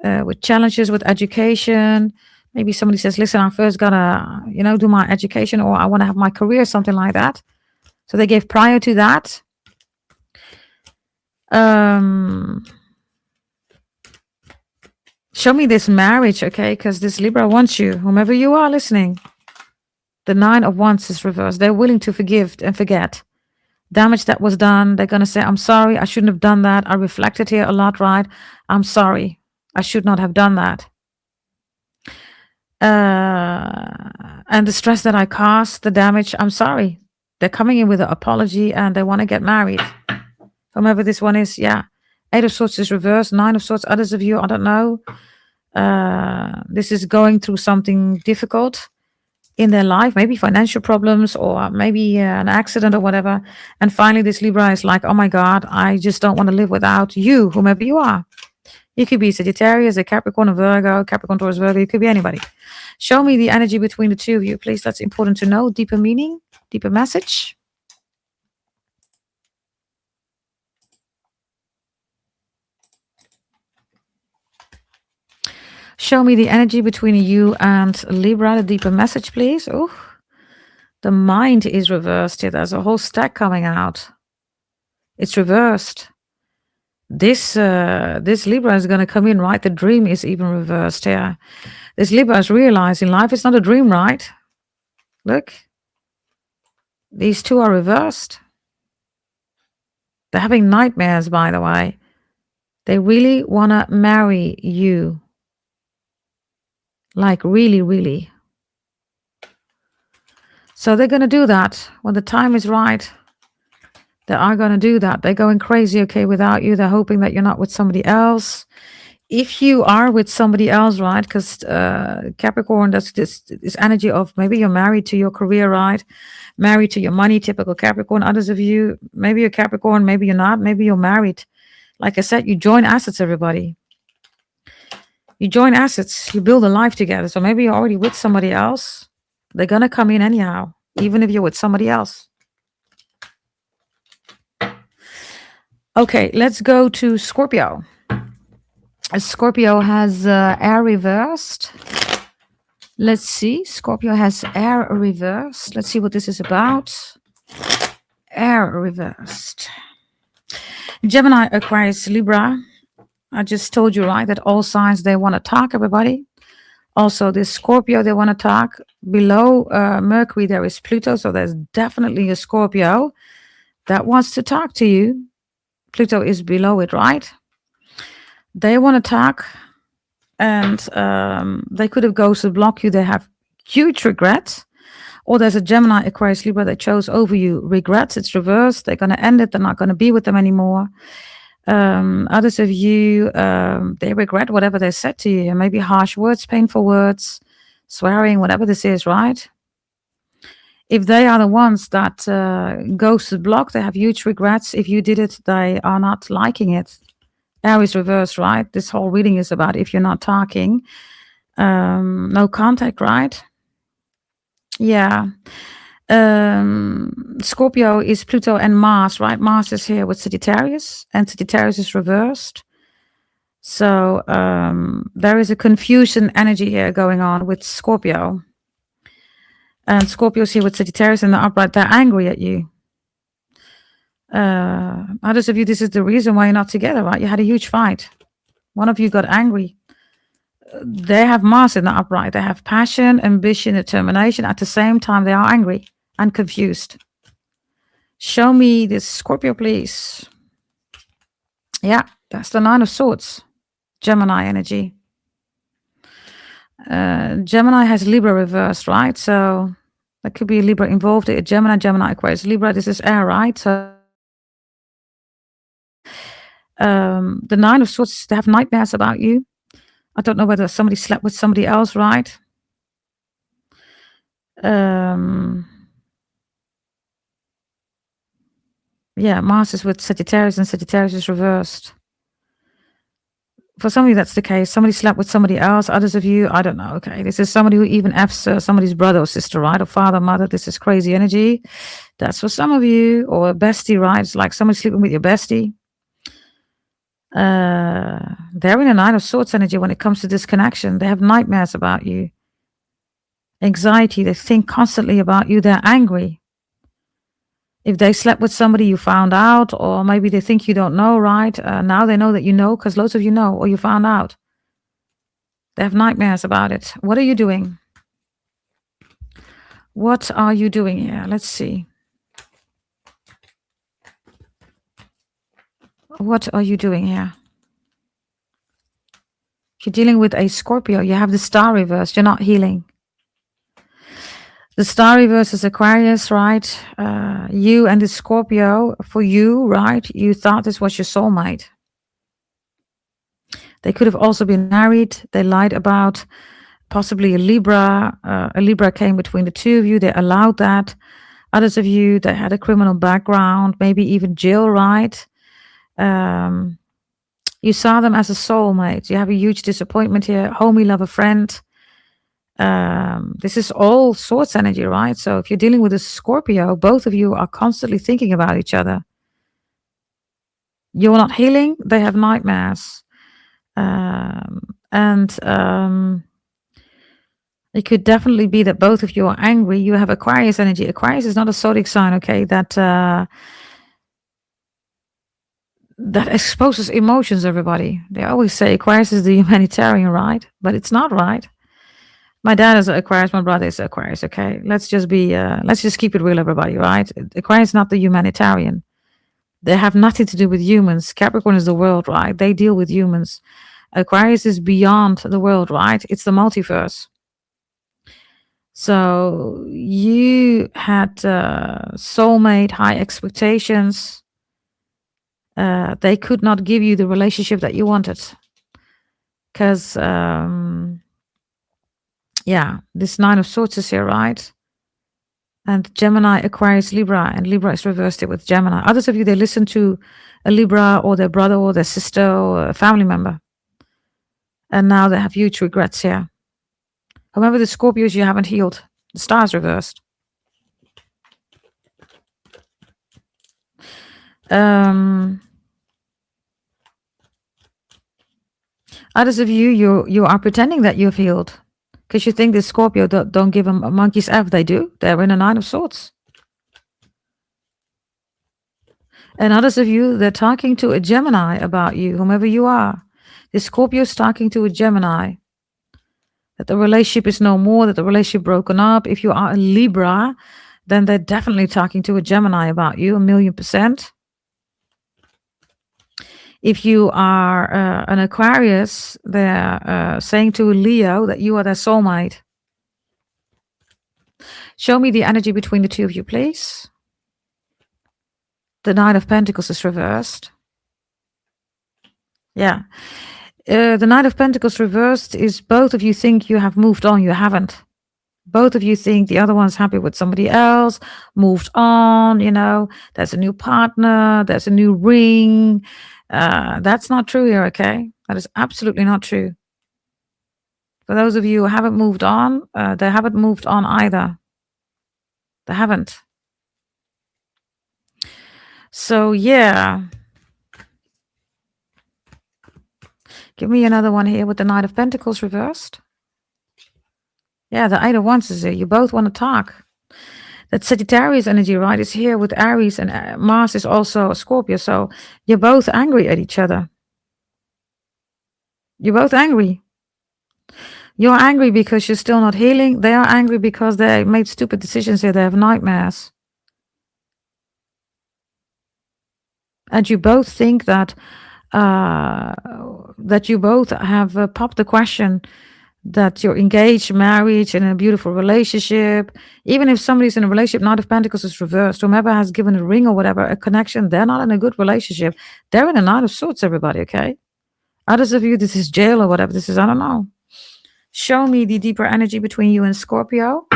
Speaker 1: with challenges with education. Maybe somebody says, listen, I first got to, you know, do my education, or I want to have my career, something like that. So they gave prior to that. Show me this marriage, okay? Because this Libra wants you, whomever you are listening. The Nine of Wands is reversed. They're willing to forgive and forget. Damage that was done. They're going to say, I'm sorry. I shouldn't have done that. I reflected here a lot, right? I'm sorry. I should not have done that. And the stress that I caused, the damage, I'm sorry. They're coming in with an apology and they want to get married. Whomever this one is, yeah. Eight of Swords is reversed. Nine of Swords, others of you, I don't know. This is going through something difficult in their life, maybe financial problems, or maybe an accident or whatever. And finally, this Libra is like, oh my God, I just don't want to live without you, whomever you are. You could be Sagittarius, a Capricorn, a Virgo, Capricorn, Taurus, Virgo. You could be anybody. Show me the energy between the two of you, please. That's important to know. Deeper meaning, deeper message. Show me the energy between you and Libra, the deeper message, please. Oh, the Mind is reversed here. There's a whole stack coming out. It's reversed. This Libra is going to come in, right? The Dream is even reversed here. This Libra is realizing life is not a dream, right? Look. These two are reversed. They're having nightmares, by the way. They really want to marry you. Like really, really. So they're going to do that when the time is right. They are going to do that. They're going crazy, okay, without you. They're hoping that you're not with somebody else. If you are with somebody else, right, because Capricorn, that's this energy of maybe you're married to your career, right? Married to your money, typical Capricorn. Others of you, maybe you're Capricorn, maybe you're not. Maybe you're married. Like I said, you join assets, everybody. You join assets, you build a life together. So maybe you're already with somebody else. They're going to come in anyhow, even if you're with somebody else. Okay, let's go to Scorpio. Scorpio has air reversed. Let's see. Scorpio has air reversed. Let's see what this is about. Air reversed. Gemini, Aquarius, Libra. I just told you, right, that all signs, they want to talk, everybody. Also, this Scorpio, they want to talk. Below Mercury, there is Pluto. So there's definitely a Scorpio that wants to talk to you. Pluto is below it, right? They want to talk. And they could have ghosted, blocked you. They have huge regrets. Or there's a Gemini, Aquarius, Libra that chose over you. Regrets, it's reversed. They're going to end it. They're not going to be with them anymore. Others of you, they regret whatever they said to you. Maybe harsh words, painful words, swearing, whatever this is, right? If they are the ones that ghosted, blocked, they have huge regrets. If you did it, they are not liking it. Aries reverse, right? This whole reading is about if you're not talking. No contact, right? Yeah. Scorpio is Pluto and Mars, right? Mars is here with Sagittarius, and Sagittarius is reversed. So there is a confusion energy here going on with Scorpio. And Scorpio's here with Sagittarius in the upright. They're angry at you. Others of you, this is the reason why you're not together, right? You had a huge fight. One of you got angry. They have Mars in the upright. They have passion, ambition, determination. At the same time, they are angry and confused. Show me this Scorpio, please. Yeah, that's the Nine of Swords. Gemini energy. Gemini has Libra reversed, right? So there could be a Libra involved. A Gemini, Aquarius, Libra. This is air, right? So the Nine of Swords, they have nightmares about you. I don't know whether somebody slept with somebody else, right? Yeah, Mars is with Sagittarius and Sagittarius is reversed. For some of you, that's the case. Somebody slept with somebody else. Others of you, I don't know. Okay, this is somebody who even F's somebody's brother or sister, right? Or father, mother. This is crazy energy. That's for some of you. Or a bestie, right? It's like somebody sleeping with your bestie. They're in a Nine of Swords energy when it comes to this connection. They have nightmares about you. Anxiety. They think constantly about you. They're angry. If they slept with somebody you found out, or maybe they think you don't know, right? Now they know that you know, because loads of you know, or you found out. They have nightmares about it. What are you doing? What are you doing here? Let's see. What are you doing here? If you're dealing with a Scorpio, you have the star reversed. You're not healing. The star reverse is Aquarius, right? You and the Scorpio, for you, right? You thought this was your soulmate. They could have also been married. They lied about possibly a Libra. A Libra came between the two of you. They allowed that. Others of you, they had a criminal background, maybe even jail, right? You saw them as a soulmate. You have a huge disappointment here. Homie, love a friend. This is all Swords energy, right? So if you're dealing with a Scorpio, both of you are constantly thinking about each other. You're not healing. They have nightmares. It could definitely be that both of you are angry. You have Aquarius energy. Aquarius is not a zodiac sign, okay, that exposes emotions, everybody. They always say Aquarius is the humanitarian, right? But it's not, right? My dad is Aquarius, my brother is Aquarius, okay? Let's just keep it real, everybody, right? Aquarius is not the humanitarian. They have nothing to do with humans. Capricorn is the world, right? They deal with humans. Aquarius is beyond the world, right? It's the multiverse. So you had soulmate, high expectations. They could not give you the relationship that you wanted. Because, yeah, this Nine of Swords is here, right? And Gemini, Aquarius, Libra, and Libra is reversed it with Gemini. Others of you, they listen to a Libra or their brother or their sister or a family member. And now they have huge regrets here. However, the Scorpios, you haven't healed. The star is reversed. Others of you, you are pretending that you've healed. Because you think the Scorpio don't give them a monkey's F. They do. They're in a Nine of Swords. And others of you, they're talking to a Gemini about you, whomever you are. The Scorpio is talking to a Gemini. That the relationship is no more, that the relationship broken up. If you are a Libra, then they're definitely talking to a Gemini about you, 1,000,000%. If you are an Aquarius, they're saying to a Leo that you are their soulmate. Show me the energy between the two of you, please. The Knight of Pentacles is reversed. Yeah. The Knight of Pentacles reversed is both of you think you have moved on. You haven't. Both of you think the other one's happy with somebody else, moved on, there's a new partner, there's a new ring. That's not true here, okay? That is absolutely not true. For those of you who haven't moved on, they haven't moved on either. They haven't. So, yeah. Give me another one here with the Knight of Pentacles reversed. Yeah, the Eight of Wands is here. You both want to talk. That Sagittarius energy, right, is here with Aries, and Mars is also a Scorpio. So you're both angry at each other. You're both angry. You're angry because you're still not healing. They are angry because they made stupid decisions here. They have nightmares. And you both think that you both have popped the question that you're engaged, married, in a beautiful relationship. Even if somebody's in a relationship, Knight of Pentacles is reversed. Whomever has given a ring or whatever, a connection, they're not in a good relationship. They're in a Knight of Swords, everybody, okay? Others of you, this is jail or whatever. This is, I don't know. Show me the deeper energy between you and Scorpio.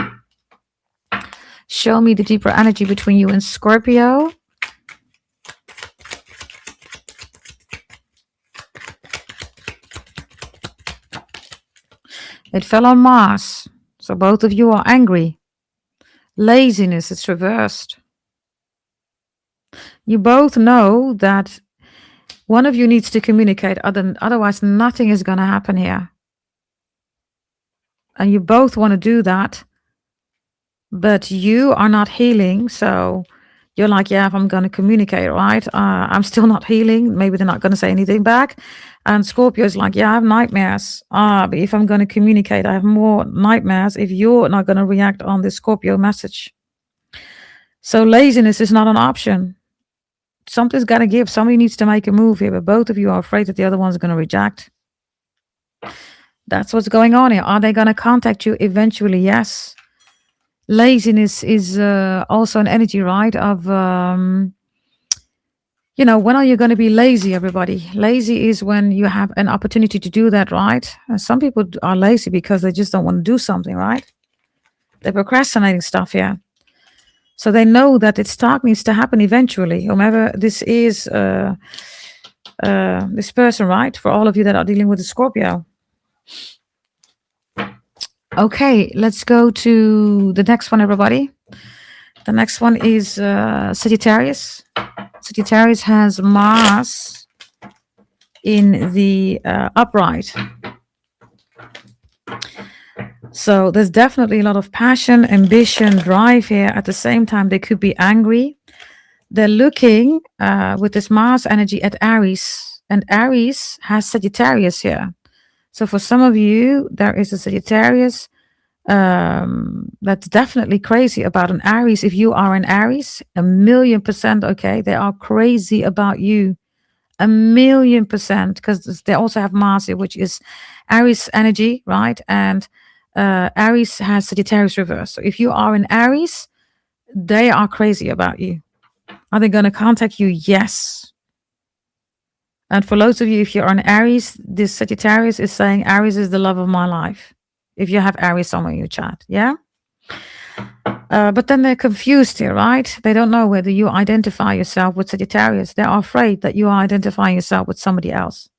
Speaker 1: Show me the deeper energy between you and Scorpio. It fell on Mars. So both of you are angry. Laziness, it's reversed. You both know that one of you needs to communicate, otherwise nothing is going to happen here. And you both want to do that, but you are not healing. So you're like, yeah, if I'm going to communicate, right? I'm still not healing. Maybe they're not going to say anything back. And Scorpio is like, yeah, I have nightmares. But if I'm going to communicate, I have more nightmares if you're not going to react on this Scorpio message. So laziness is not an option. Something's got to give. Somebody needs to make a move here, but both of you are afraid that the other one's going to reject. That's what's going on here. Are they going to contact you eventually? Yes. Laziness is also an energy, right? Of, you know, when are you going to be lazy, everybody? Lazy is when you have an opportunity to do that, right? And some people are lazy because they just don't want to do something, right? They're procrastinating stuff here. So they know that its talk needs to happen eventually. Whomever this is, this person, right? For all of you that are dealing with the Scorpio. Okay, let's go to the next one, everybody. The next one is Sagittarius. Sagittarius has Mars in the upright. So there's definitely a lot of passion, ambition, drive here. At the same time, they could be angry. They're looking with this Mars energy at Aries. And Aries has Sagittarius here. So for some of you, there is a Sagittarius that's definitely crazy about an Aries. If you are an Aries, 1,000,000%, okay, they are crazy about you. 1,000,000%, because they also have Mars here, which is Aries energy, right? And Aries has Sagittarius reverse. So if you are an Aries, they are crazy about you. Are they going to contact you? Yes. And for loads of you, if you're an Aries, this Sagittarius is saying Aries is the love of my life. If you have Aries somewhere in your chat, yeah? But then they're confused here, right? They don't know whether you identify yourself with Sagittarius. They're afraid that you are identifying yourself with somebody else.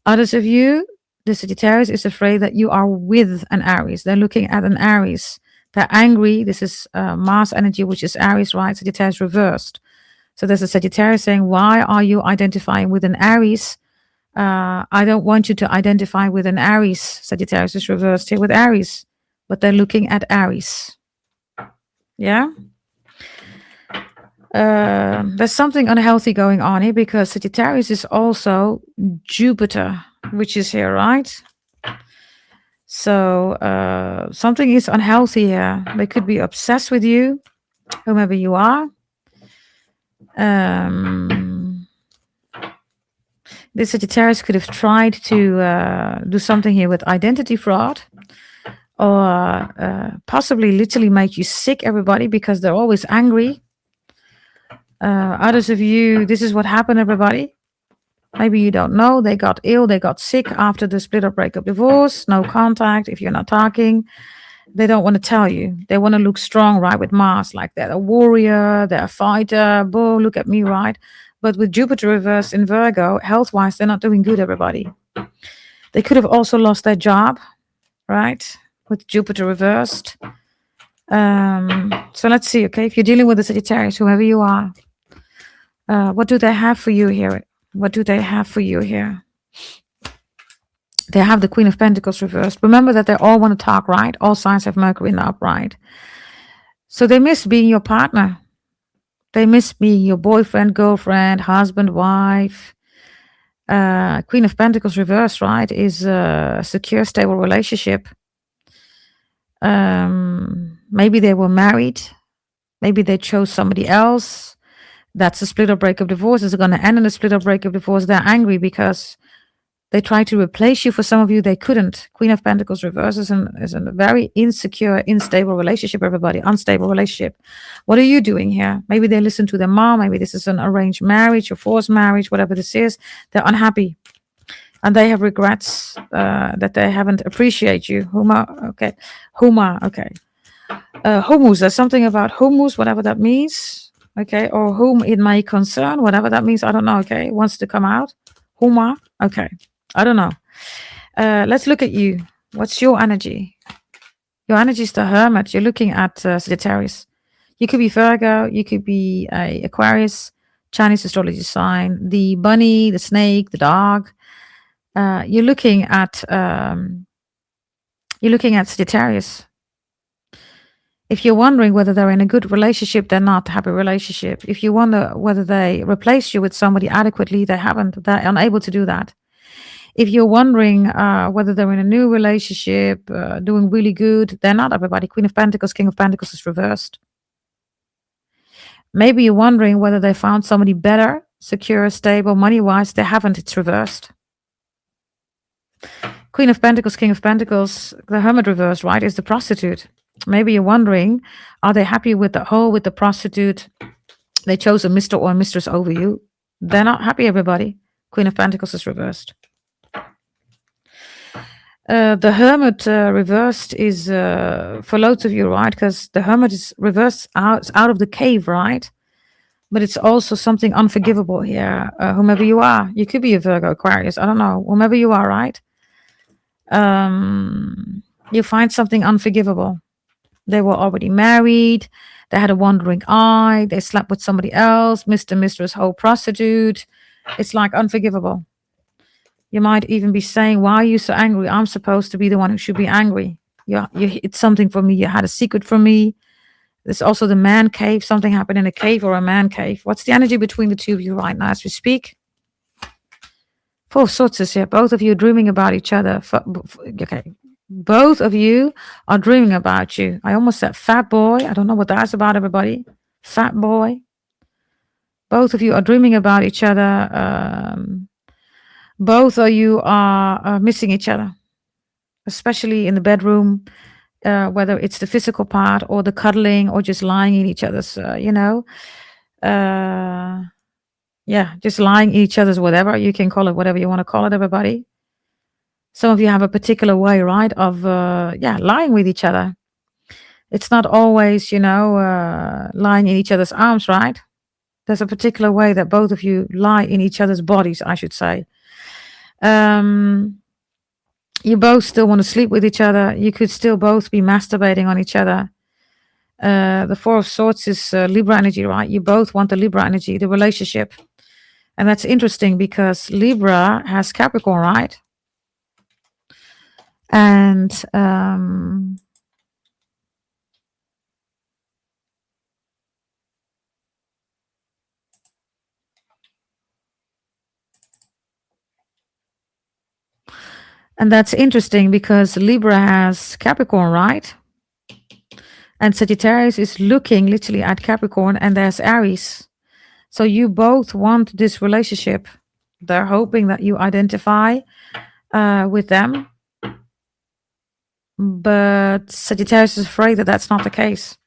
Speaker 1: Others of you, the Sagittarius is afraid that you are with an Aries. They're looking at an Aries. They're angry. This is Mars energy, which is Aries, right? Sagittarius reversed. So there's a Sagittarius saying, why are you identifying with an Aries? I don't want you to identify with an Aries. Sagittarius is reversed here with Aries, but they're looking at Aries. Yeah. There's something unhealthy going on here because Sagittarius is also Jupiter, which is here, right? So something is unhealthy here. They could be obsessed with you, whomever you are. This Sagittarius could have tried to do something here with identity fraud, or possibly literally make you sick, everybody, because they're always angry. Others of you, this is what happened, everybody. Maybe you don't know. They got ill, they got sick after the split up, breakup, divorce, no contact. If you're not talking, they don't want to tell you. They want to look strong, right, with Mars, like they're a warrior, they're a fighter. Boom, look at me, right? But with Jupiter reversed in Virgo, health-wise, they're not doing good, everybody. They could have also lost their job, right? With Jupiter reversed. So let's see, okay? If you're dealing with a Sagittarius, whoever you are, what do they have for you here? What do they have for you here? They have the Queen of Pentacles reversed. Remember that they all want to talk, right? All signs have Mercury in the upright. So they miss being your partner. They miss being your boyfriend, girlfriend, husband, wife. Queen of Pentacles reversed, right, is a secure, stable relationship. Maybe they were married. Maybe they chose somebody else. That's a split or breakup divorce. Is it going to end in a split or breakup divorce? They're angry because they tried to replace you. For some of you, they couldn't. Queen of Pentacles reverse is a very insecure, unstable relationship, everybody. Unstable relationship. What are you doing here? Maybe they listen to their mom. Maybe this is an arranged marriage or forced marriage, whatever this is. They're unhappy. And they have regrets that they haven't appreciate you. Huma, okay. Humus, there's something about humus, whatever that means. Okay, or whom it may concern, whatever that means. I don't know, okay. Wants to come out. Huma, okay. I don't know. Let's look at you. What's your energy? Your energy is the Hermit. You're looking at Sagittarius. You could be Virgo. You could be a Aquarius, Chinese astrology sign, the bunny, the snake, the dog. You're looking at Sagittarius. If you're wondering whether they're in a good relationship, they're not a happy relationship. If you wonder whether they replace you with somebody adequately, they haven't. They're unable to do that. If you're wondering whether they're in a new relationship, doing really good, they're not, everybody. Queen of Pentacles, King of Pentacles is reversed. Maybe you're wondering whether they found somebody better, secure, stable, money-wise. They haven't. It's reversed. Queen of Pentacles, King of Pentacles, the Hermit reversed, right, is the prostitute. Maybe you're wondering, are they happy with the hoe, with the prostitute? They chose a Mr. or a mistress over you. They're not happy, everybody. Queen of Pentacles is reversed. The Hermit reversed is for loads of you, right? Because the Hermit is reversed out of the cave, right? But it's also something unforgivable here. Whomever you are, you could be a Virgo, Aquarius, I don't know. Whomever you are, right? You find something unforgivable. They were already married. They had a wandering eye. They slept with somebody else. Mr. Mistress, whole prostitute. It's like unforgivable. You might even be saying, why are you so angry? I'm supposed to be the one who should be angry. It's something for me. You had a secret from me. There's also the man cave. Something happened in a cave or a man cave. What's the energy between the two of you right now as we speak? Four of Swords is here. Both of you are dreaming about each other. Okay. Both of you are dreaming about you. I almost said fat boy. I don't know what that's about, everybody. Fat boy. Both of you are dreaming about each other. Both of you are missing each other, especially in the bedroom, whether it's the physical part or the cuddling or just lying in each other's, just lying in each other's whatever. You can call it whatever you want to call it, everybody. Some of you have a particular way, right, of, lying with each other. It's not always, lying in each other's arms, right? There's a particular way that both of you lie in each other's bodies, I should say. You both still want to sleep with each other. You could still both be masturbating on each other. The Four of Swords is Libra energy, right? You both want the Libra energy, the relationship. And that's interesting because Libra has Capricorn, right? And that's interesting because Libra has Capricorn, right? And Sagittarius is looking literally at Capricorn, and there's Aries. So you both want this relationship. They're hoping that you identify with them. But Sagittarius is afraid that that's not the case.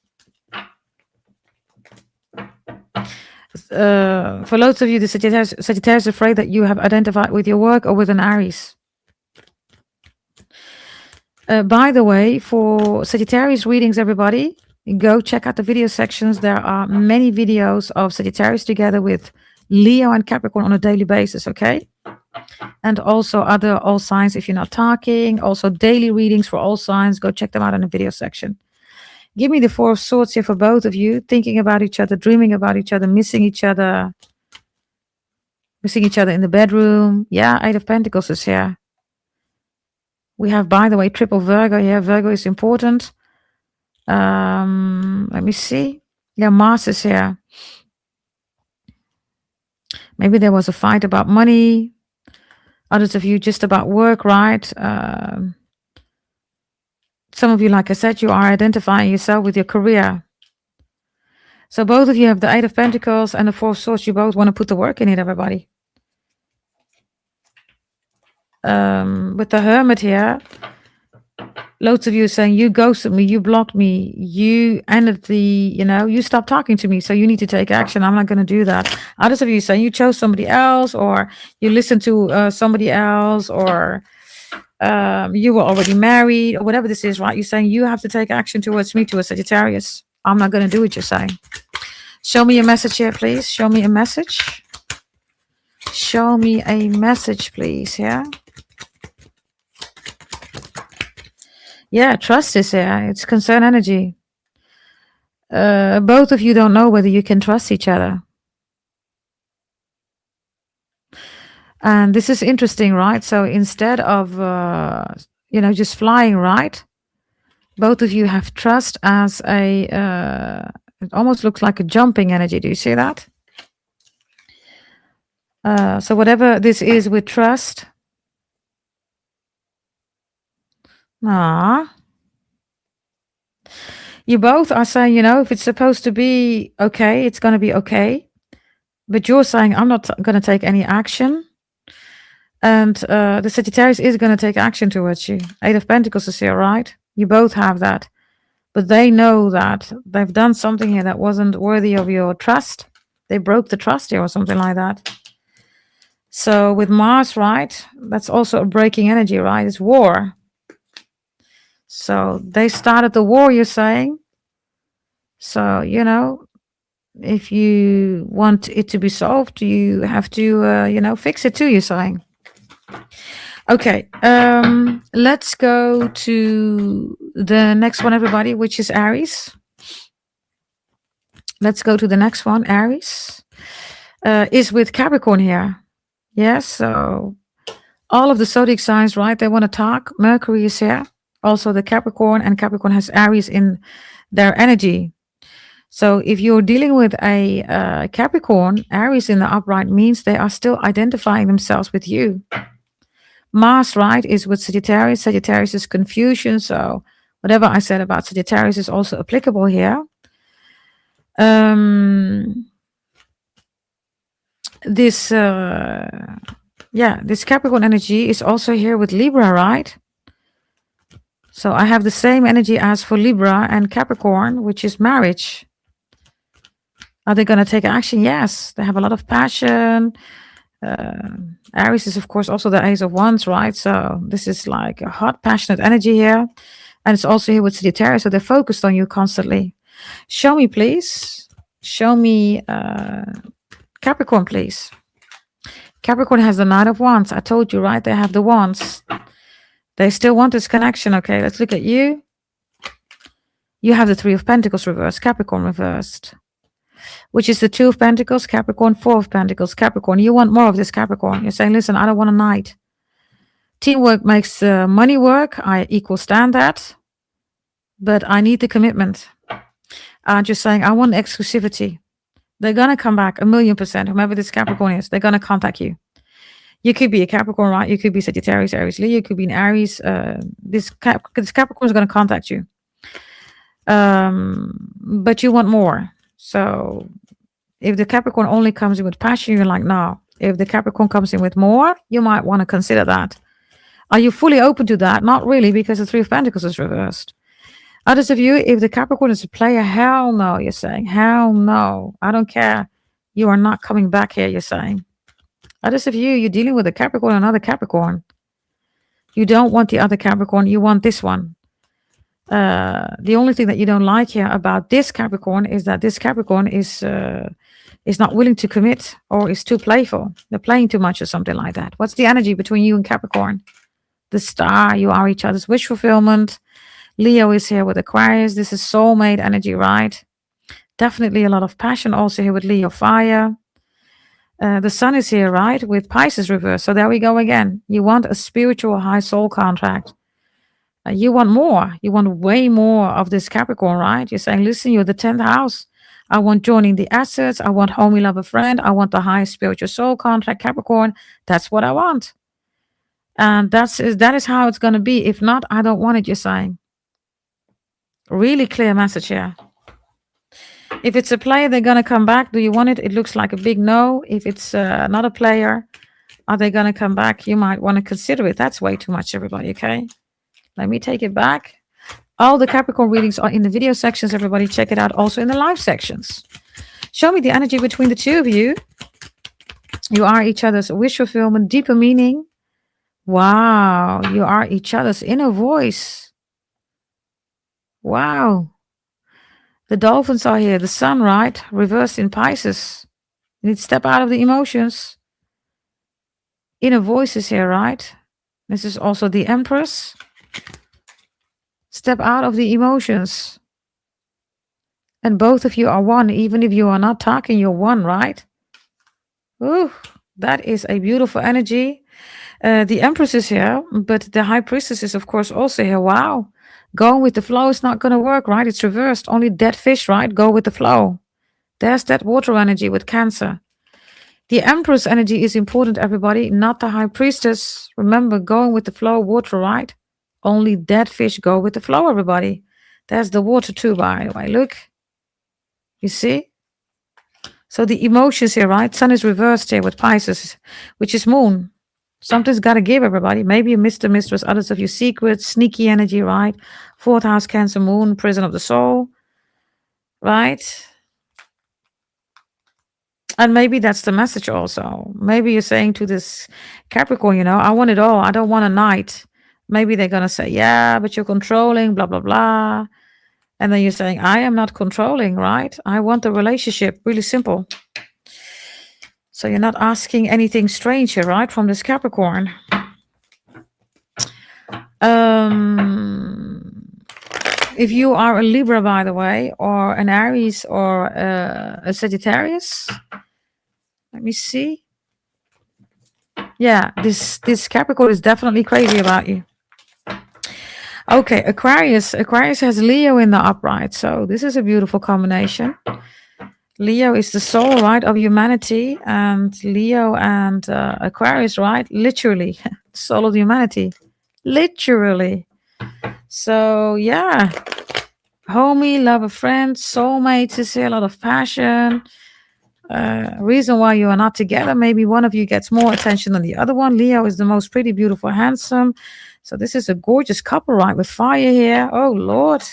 Speaker 1: For loads of you, the Sagittarius is afraid that you have identified with your work or with an Aries. By the way, for Sagittarius readings, everybody, go check out the video sections. There are many videos of Sagittarius together with Leo and Capricorn on a daily basis, okay? And also other all signs if you're not talking. Also daily readings for all signs. Go check them out in the video section. Give me the Four of Swords here for both of you. Thinking about each other, dreaming about each other, missing each other. Missing each other in the bedroom. Yeah, Eight of Pentacles is here. We have, by the way, triple Virgo here. Virgo is important. Let me see. Yeah, Mars is here. Maybe there was a fight about money. Others of you just about work, right? Some of you, like I said, you are identifying yourself with your career. So both of you have the Eight of Pentacles and the Four of Swords. You both want to put the work in it, everybody. With the Hermit here, loads of you are saying, you ghosted me, you blocked me, you ended the, you stopped talking to me, so you need to take action. I'm not going to do that. Others of you saying you chose somebody else, or you listened to somebody else, or you were already married, or whatever this is, right? You're saying you have to take action towards me, to a Sagittarius. I'm not going to do it, you're saying. Show me a message here, please. Show me a message. Show me a message, please. Yeah, trust is here. It's concern energy. Both of you don't know whether you can trust each other. And this is interesting, right? So instead of, just flying, right? Both of you have trust as a, it almost looks like a jumping energy. Do you see that? So whatever this is with trust. You both are saying, if it's supposed to be okay, it's going to be okay. But you're saying, I'm not going to take any action. And the Sagittarius is going to take action towards you. Eight of Pentacles is here, right? You both have that. But they know that they've done something here that wasn't worthy of your trust. They broke the trust here or something like that. So with Mars, right, that's also a breaking energy, right? It's war. So they started the war, you're saying. So, if you want it to be solved, you have to, fix it too, you're saying. Okay, let's go to the next one, everybody, which is Aries. Let's go to the next one. Aries is with Capricorn here. Yes, so all of the zodiac signs, right, they want to talk. Mercury is here. Also the Capricorn, and Capricorn has Aries in their energy. So if you're dealing with a Capricorn, Aries in the upright means they are still identifying themselves with you. Mars, right, is with Sagittarius. Sagittarius is confusion. So whatever I said about Sagittarius is also applicable here. This Capricorn energy is also here with Libra, right? So I have the same energy as for Libra and Capricorn, which is marriage. Are they going to take action? Yes, they have a lot of passion. Aries is, of course, also the Ace of Wands, right? So this is like a hot, passionate energy here. And it's also here with Sagittarius, so they're focused on you constantly. Show me, please. Show me Capricorn, please. Capricorn has the Knight of Wands. I told you, right? They have the Wands. They still want this connection. Okay, let's look at you. You have the Three of Pentacles reversed, Capricorn reversed, which is the Two of Pentacles, Capricorn, Four of Pentacles, Capricorn. You want more of this, Capricorn. You're saying, listen, I don't want a knight. Teamwork makes money work. I stand that. But I need the commitment. Just saying, I want exclusivity. They're going to come back 1,000,000%. Whomever this Capricorn is, they're going to contact you. You could be a Capricorn, right? You could be Sagittarius, Aries, Leo. You could be an Aries. This Capricorn is going to contact you. But you want more. So if the Capricorn only comes in with passion, you're like, no. If the Capricorn comes in with more, you might want to consider that. Are you fully open to that? Not really, because the Three of Pentacles is reversed. Others of you, if the Capricorn is a player, hell no, you're saying. Hell no. I don't care. You are not coming back here, you're saying. Others of you, you're dealing with a Capricorn, another Capricorn. You don't want the other Capricorn. You want this one. The only thing that you don't like here about this Capricorn is that this Capricorn is not willing to commit, or is too playful. They're playing too much or something like that. What's the energy between you and Capricorn? The Star. You are each other's wish fulfillment. Leo is here with Aquarius. This is soulmate energy, right? Definitely a lot of passion also here with Leo fire. The Sun is here, right, with Pisces reverse. So there we go again. You want a spiritual high soul contract. You want more. You want way more of this Capricorn, right? You're saying, listen, you're the 10th house. I want joining the assets. I want homie, love, a friend. I want the highest spiritual soul contract, Capricorn. That's what I want. And that is how it's going to be. If not, I don't want it, you're saying. Really clear message here. If it's a player, they're going to come back. Do you want it? It looks like a big no. If it's not a player, are they going to come back? You might want to consider it. That's way too much, everybody, okay? Let me take it back. All the Capricorn readings are in the video sections. Everybody check it out. Also in the live sections. Show me the energy between the two of you. You are each other's wish fulfillment, deeper meaning. Wow. You are each other's inner voice. Wow. The dolphins are here. The sun, right? Reversed in Pisces. You need to step out of the emotions. Inner voices here, right? This is also the Empress. Step out of the emotions. And both of you are one. Even if you are not talking, you're one, right? Ooh, that is a beautiful energy. The Empress is here, but the High Priestess is, of course, also here. Wow. Going with the flow is not going to work, right? It's reversed. Only dead fish, right? Go with the flow. There's that water energy with Cancer. The Empress energy is important, everybody, not the High Priestess. Remember, going with the flow, water, right? Only dead fish go with the flow, everybody. There's the water too, by the way. Look. You see? So the emotions here, right? Sun is reversed here with Pisces, which is moon. Something's got to give, everybody. Maybe you missed the mistress, others of you secrets, sneaky energy, right? 4th house, Cancer, moon, prison of the soul, right? And maybe that's the message also. Maybe you're saying to this Capricorn, I want it all. I don't want a knight. Maybe they're going to say, yeah, but you're controlling, blah, blah, blah. And then you're saying, I am not controlling, right? I want the relationship. Really simple. So you're not asking anything strange here, right? From this Capricorn. If you are a Libra, by the way, or an Aries or a Sagittarius, let me see. Yeah, this Capricorn is definitely crazy about you. Okay, Aquarius. Aquarius has Leo in the upright, so this is a beautiful combination. Leo is the soul, right, of humanity, and Leo and Aquarius, right, literally, soul of humanity, literally. So yeah, homie, love, a friend, soulmates is here, a lot of passion. Reason why you are not together, maybe one of you gets more attention than the other one. Leo is the most pretty, beautiful, handsome. So this is a gorgeous couple, right, with fire here. Oh Lord.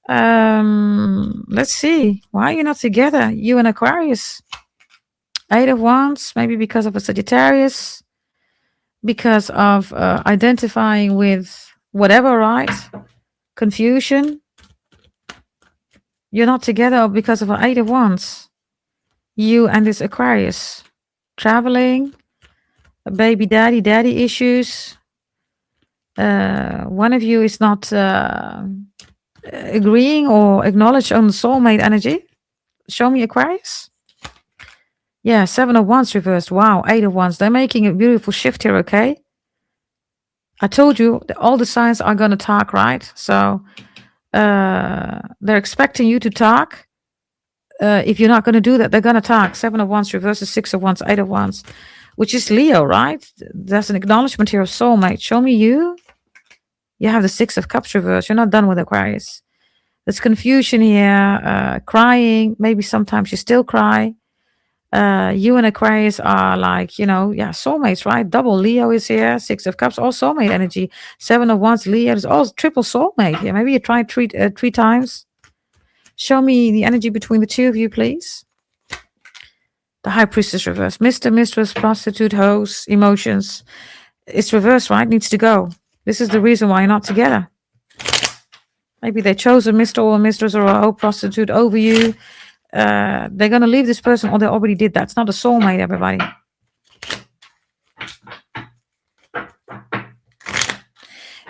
Speaker 1: Let's see. Why are you not together? You and Aquarius. 8 of Wands, maybe because of a Sagittarius, because of identifying with whatever, right? Confusion. You're not together because of an 8 of Wands. You and this Aquarius. Traveling, baby daddy issues. One of you is not agreeing or acknowledge on the soulmate energy. Show me Aquarius. Yeah, 7 of Wands reversed. Wow, 8 of Wands. They're making a beautiful shift here, okay? I told you all the signs are going to talk, right? So they're expecting you to talk. If you're not going to do that, they're going to talk. 7 of Wands reverses 6 of Wands, 8 of Wands, which is Leo, right? There's an acknowledgement here of soulmate. Show me you. You have the 6 of Cups reversed. You're not done with Aquarius. There's confusion here, crying. Maybe sometimes you still cry. You and Aquarius are like, soulmates, right? Double Leo is here. 6 of Cups, all soulmate energy. 7 of Wands, Leo is all triple soulmate here. Maybe you tried three times. Show me the energy between the two of you, please. The High Priestess reverse. Mr., mistress, prostitute, host, emotions. It's reversed, right? Needs to go. This is the reason why you're not together. Maybe they chose a Mr. or a mistress or a hoe prostitute over you. They're going to leave this person, or they already did that. It's not a soulmate, everybody.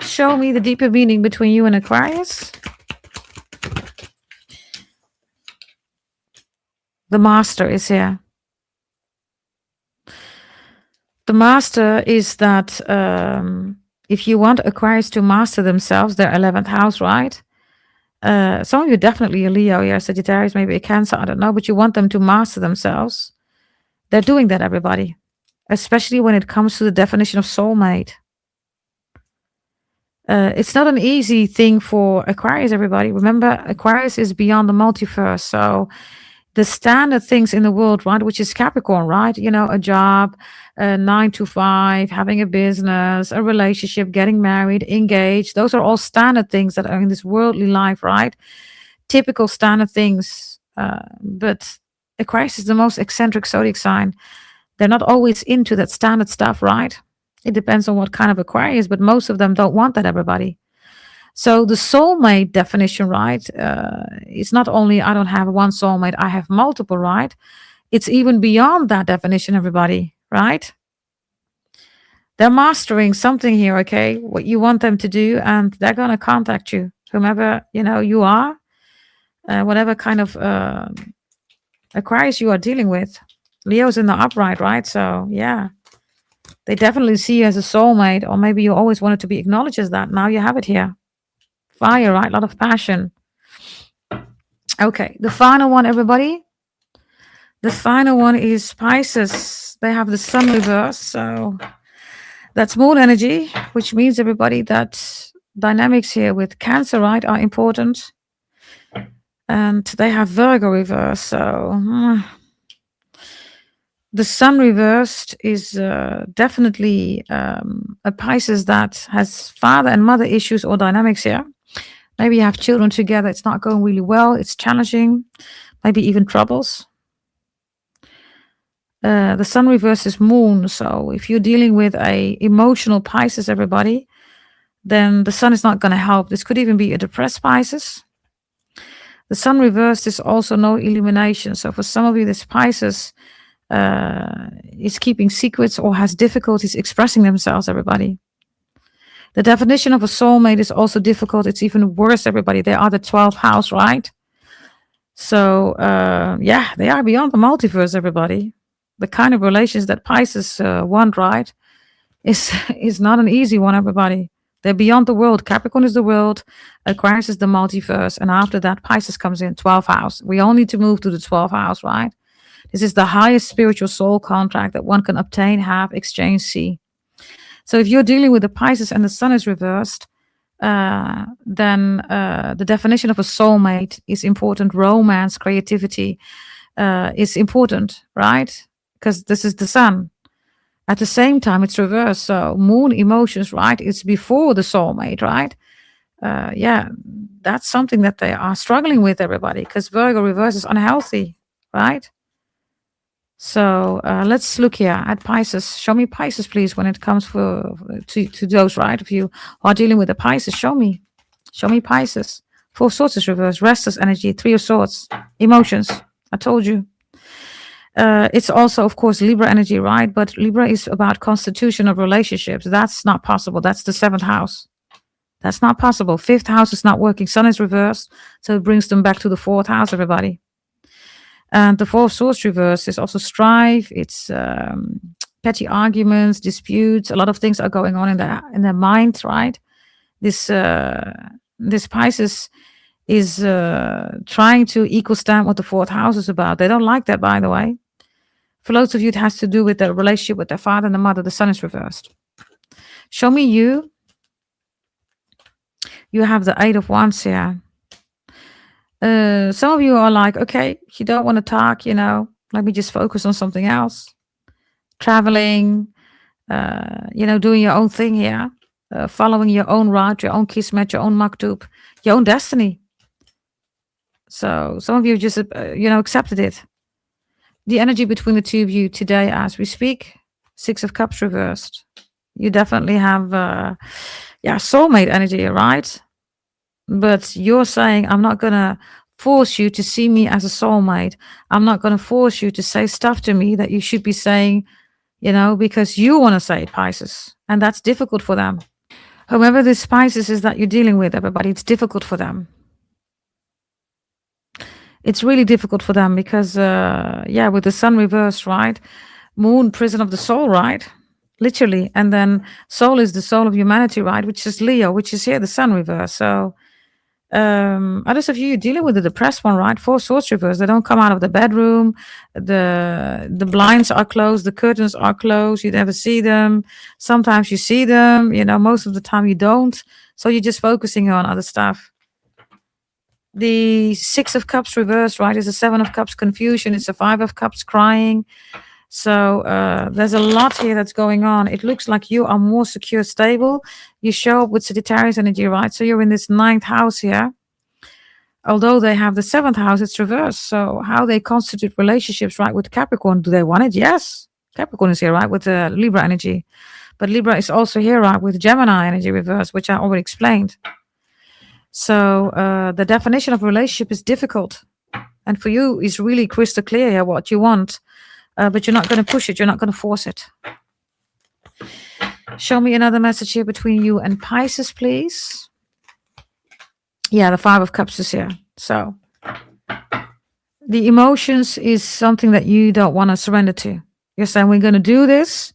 Speaker 1: Show me the deeper meaning between you and Aquarius. The Master is here. The Master is that If you want Aquarius to master themselves, their 11th house, right? Some of you definitely a Leo here, Sagittarius, maybe a Cancer, I don't know, but you want them to master themselves. They're doing that, everybody, especially when it comes to the definition of soulmate. It's not an easy thing for Aquarius, everybody. Remember, Aquarius is beyond the multiverse. So the standard things in the world, right, which is Capricorn, right? You know, a job, 9 to 5, having a business, a relationship, getting married, engaged. Those are all standard things that are in this worldly life, right? Typical standard things. But Aquarius is the most eccentric zodiac sign. They're not always into that standard stuff, right? It depends on what kind of Aquarius, but most of them don't want that, everybody. So the soulmate definition, right? It's not only I don't have one soulmate, I have multiple, right? It's even beyond that definition, everybody, right? They're mastering something here, okay? What you want them to do, and they're going to contact you, whomever, you know, you are, whatever kind of Aquarius you are dealing with. Leo's in the upright, right? So, yeah. They definitely see you as a soulmate, or maybe you always wanted to be acknowledged as that. Now you have it here. Fire, right? A lot of passion. Okay, the final one, everybody. The final one is Pisces. They have the sun reverse, so that's moon energy, which means, everybody, that dynamics here with Cancer, right, are important. And they have Virgo reverse, so the sun reversed is definitely a Pisces that has father and mother issues or dynamics here. Maybe you have children together. It's not going really well. It's challenging. Maybe even troubles. The sun reverse is moon. So if you're dealing with a emotional Pisces, everybody, then the sun is not going to help. This could even be a depressed Pisces. The sun reversed is also no illumination. So for some of you, this Pisces is keeping secrets or has difficulties expressing themselves, everybody. The definition of a soulmate is also difficult. It's even worse, everybody. They are the 12th house, right? So, yeah, they are beyond the multiverse, everybody. The kind of relations that Pisces want, right, is not an easy one, everybody. They're beyond the world. Capricorn is the world. Aquarius is the multiverse. And after that, Pisces comes in, 12th house. We all need to move to the 12th house, right? This is the highest spiritual soul contract that one can obtain, have, exchange, see. So if you're dealing with the Pisces and the sun is reversed, then the definition of a soulmate is important. Romance, creativity is important, right? Because this is the sun. At the same time, it's reversed. So moon emotions, right? It's before the soulmate, right? Yeah, that's something that they are struggling with, everybody, because Virgo reverse is unhealthy, right? So let's look here at Pisces. Show me Pisces, please, when it comes to those, right, of you who are dealing with the Pisces. Show me Pisces. 4 of Swords is reversed. Restless energy. 3 of Swords. Emotions. I told you. It's also, of course, Libra energy, right? But Libra is about constitution of relationships. That's not possible. That's the 7th house. That's not possible. 5th house is not working. Sun is reversed. So it brings them back to the 4th house, everybody. And the 4 of Swords reverse is also strife. It's petty arguments, disputes. A lot of things are going on in their mind, right? This Pisces is trying to equal stand what the 4th house is about. They don't like that, by the way. For loads of you, it has to do with their relationship with their father and the mother. The sun is reversed. Show me you. You have the 8 of Wands here. Some of you are like, okay, you don't want to talk, let me just focus on something else. Traveling, doing your own thing here, following your own route, your own kismet, your own maktub, your own destiny. So some of you just, accepted it. The energy between the two of you today as we speak, 6 of Cups reversed. You definitely have, soulmate energy, right? But you're saying, I'm not going to force you to see me as a soulmate. I'm not going to force you to say stuff to me that you should be saying, because you want to say it, Pisces. And that's difficult for them. Whomever this Pisces is that you're dealing with, everybody, it's difficult for them. It's really difficult for them because, with the sun reversed, right? Moon, prison of the soul, right? literally. And then soul is the soul of humanity, right? Which is Leo, which is here, the sun reverse. So others of you, you're dealing with the depressed one, right? Four swords reverse. They don't come out of the bedroom. The blinds are closed. The curtains are closed. You never see them. Sometimes you see them. You know, most of the time you don't. So you're just focusing on other stuff. The Six of Cups reverse, right? Is the Seven of Cups confusion. It's the Five of Cups crying. So there's a lot here that's going on. It looks like you are more secure, stable. You show up with Sagittarius energy, right? So you're in this 9th house here. Although they have the 7th house, it's reversed. So how they constitute relationships, right, with Capricorn, do they want it? Yes. Capricorn is here, right, with the Libra energy. But Libra is also here, right, with Gemini energy reverse, which I already explained. So the definition of relationship is difficult. And for you, is really crystal clear here what you want. But you're not going to push it. You're not going to force it. Show me another message here between you and Pisces, please. Yeah, the Five of Cups is here. So the emotions is something that you don't want to surrender to. You're saying, we're going to do this,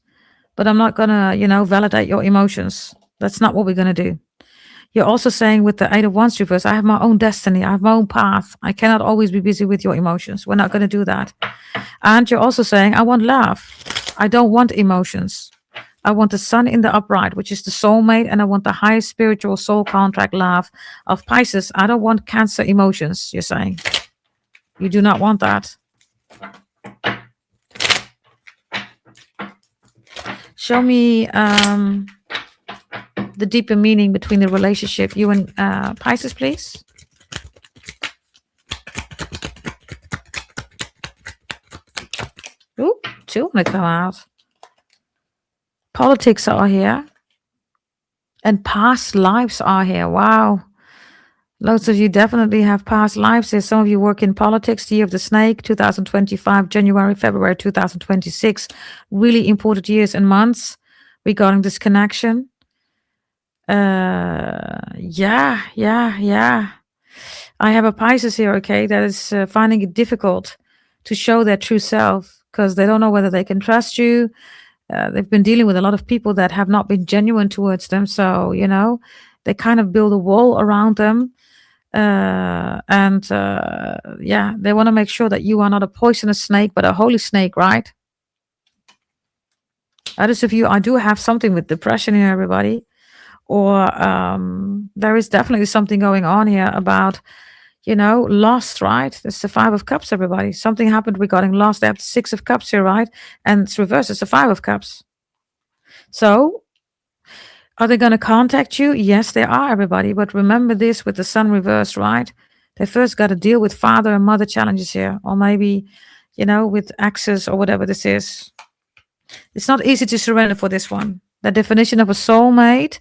Speaker 1: but I'm not going to, validate your emotions. That's not what we're going to do. You're also saying with the Eight of Wands reverse, I have my own destiny. I have my own path. I cannot always be busy with your emotions. We're not going to do that. And you're also saying, I want love. I don't want emotions. I want the sun in the upright, which is the soulmate. And I want the highest spiritual soul contract love of Pisces. I don't want Cancer emotions, you're saying. You do not want that. Show me the deeper meaning between the relationship, you and Pisces, please. Ooh, two want to come out. Politics are here. And past lives are here. Wow. Lots of you definitely have past lives here. Some of you work in politics. The year of the snake, 2025, January, February 2026. Really important years and months regarding this connection. Yeah. I have a Pisces here, okay, that is finding it difficult to show their true self because they don't know whether they can trust you. They've been dealing with a lot of people that have not been genuine towards them. So, they kind of build a wall around them. They want to make sure that you are not a poisonous snake, but a holy snake, right? Others of you, I do have something with depression here, everybody. Or there is definitely something going on here about, lost, right? It's the Five of Cups, everybody. Something happened regarding lost. They have the Six of Cups here, right? And it's reversed. It's the Five of Cups. So are they going to contact you? Yes, they are, everybody. But remember this with the sun reversed, right? They first got to deal with father and mother challenges here. Or maybe, with exes or whatever this is. It's not easy to surrender for this one. The definition of a soulmate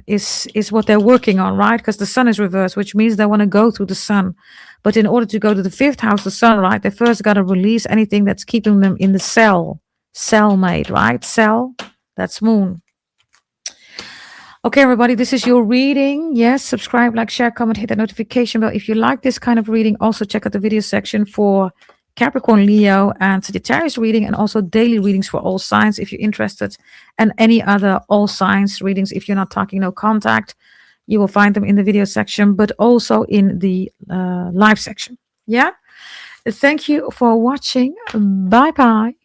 Speaker 1: is what they're working on, right? Because the sun is reversed, which means they want to go through the sun. But in order to go to the 5th house, the sun, right, they first got to release anything that's keeping them in the cellmate, right? Cell, that's moon. Okay, everybody, this is your reading. Yes, subscribe, like, share, comment, hit that notification bell. If you like this kind of reading, also check out the video section for Capricorn, Leo, and Sagittarius reading, and also daily readings for all signs if you're interested, and any other all signs readings. If you're not talking no contact, you will find them in the video section, but also in the live section. Yeah. Thank you for watching. Bye bye.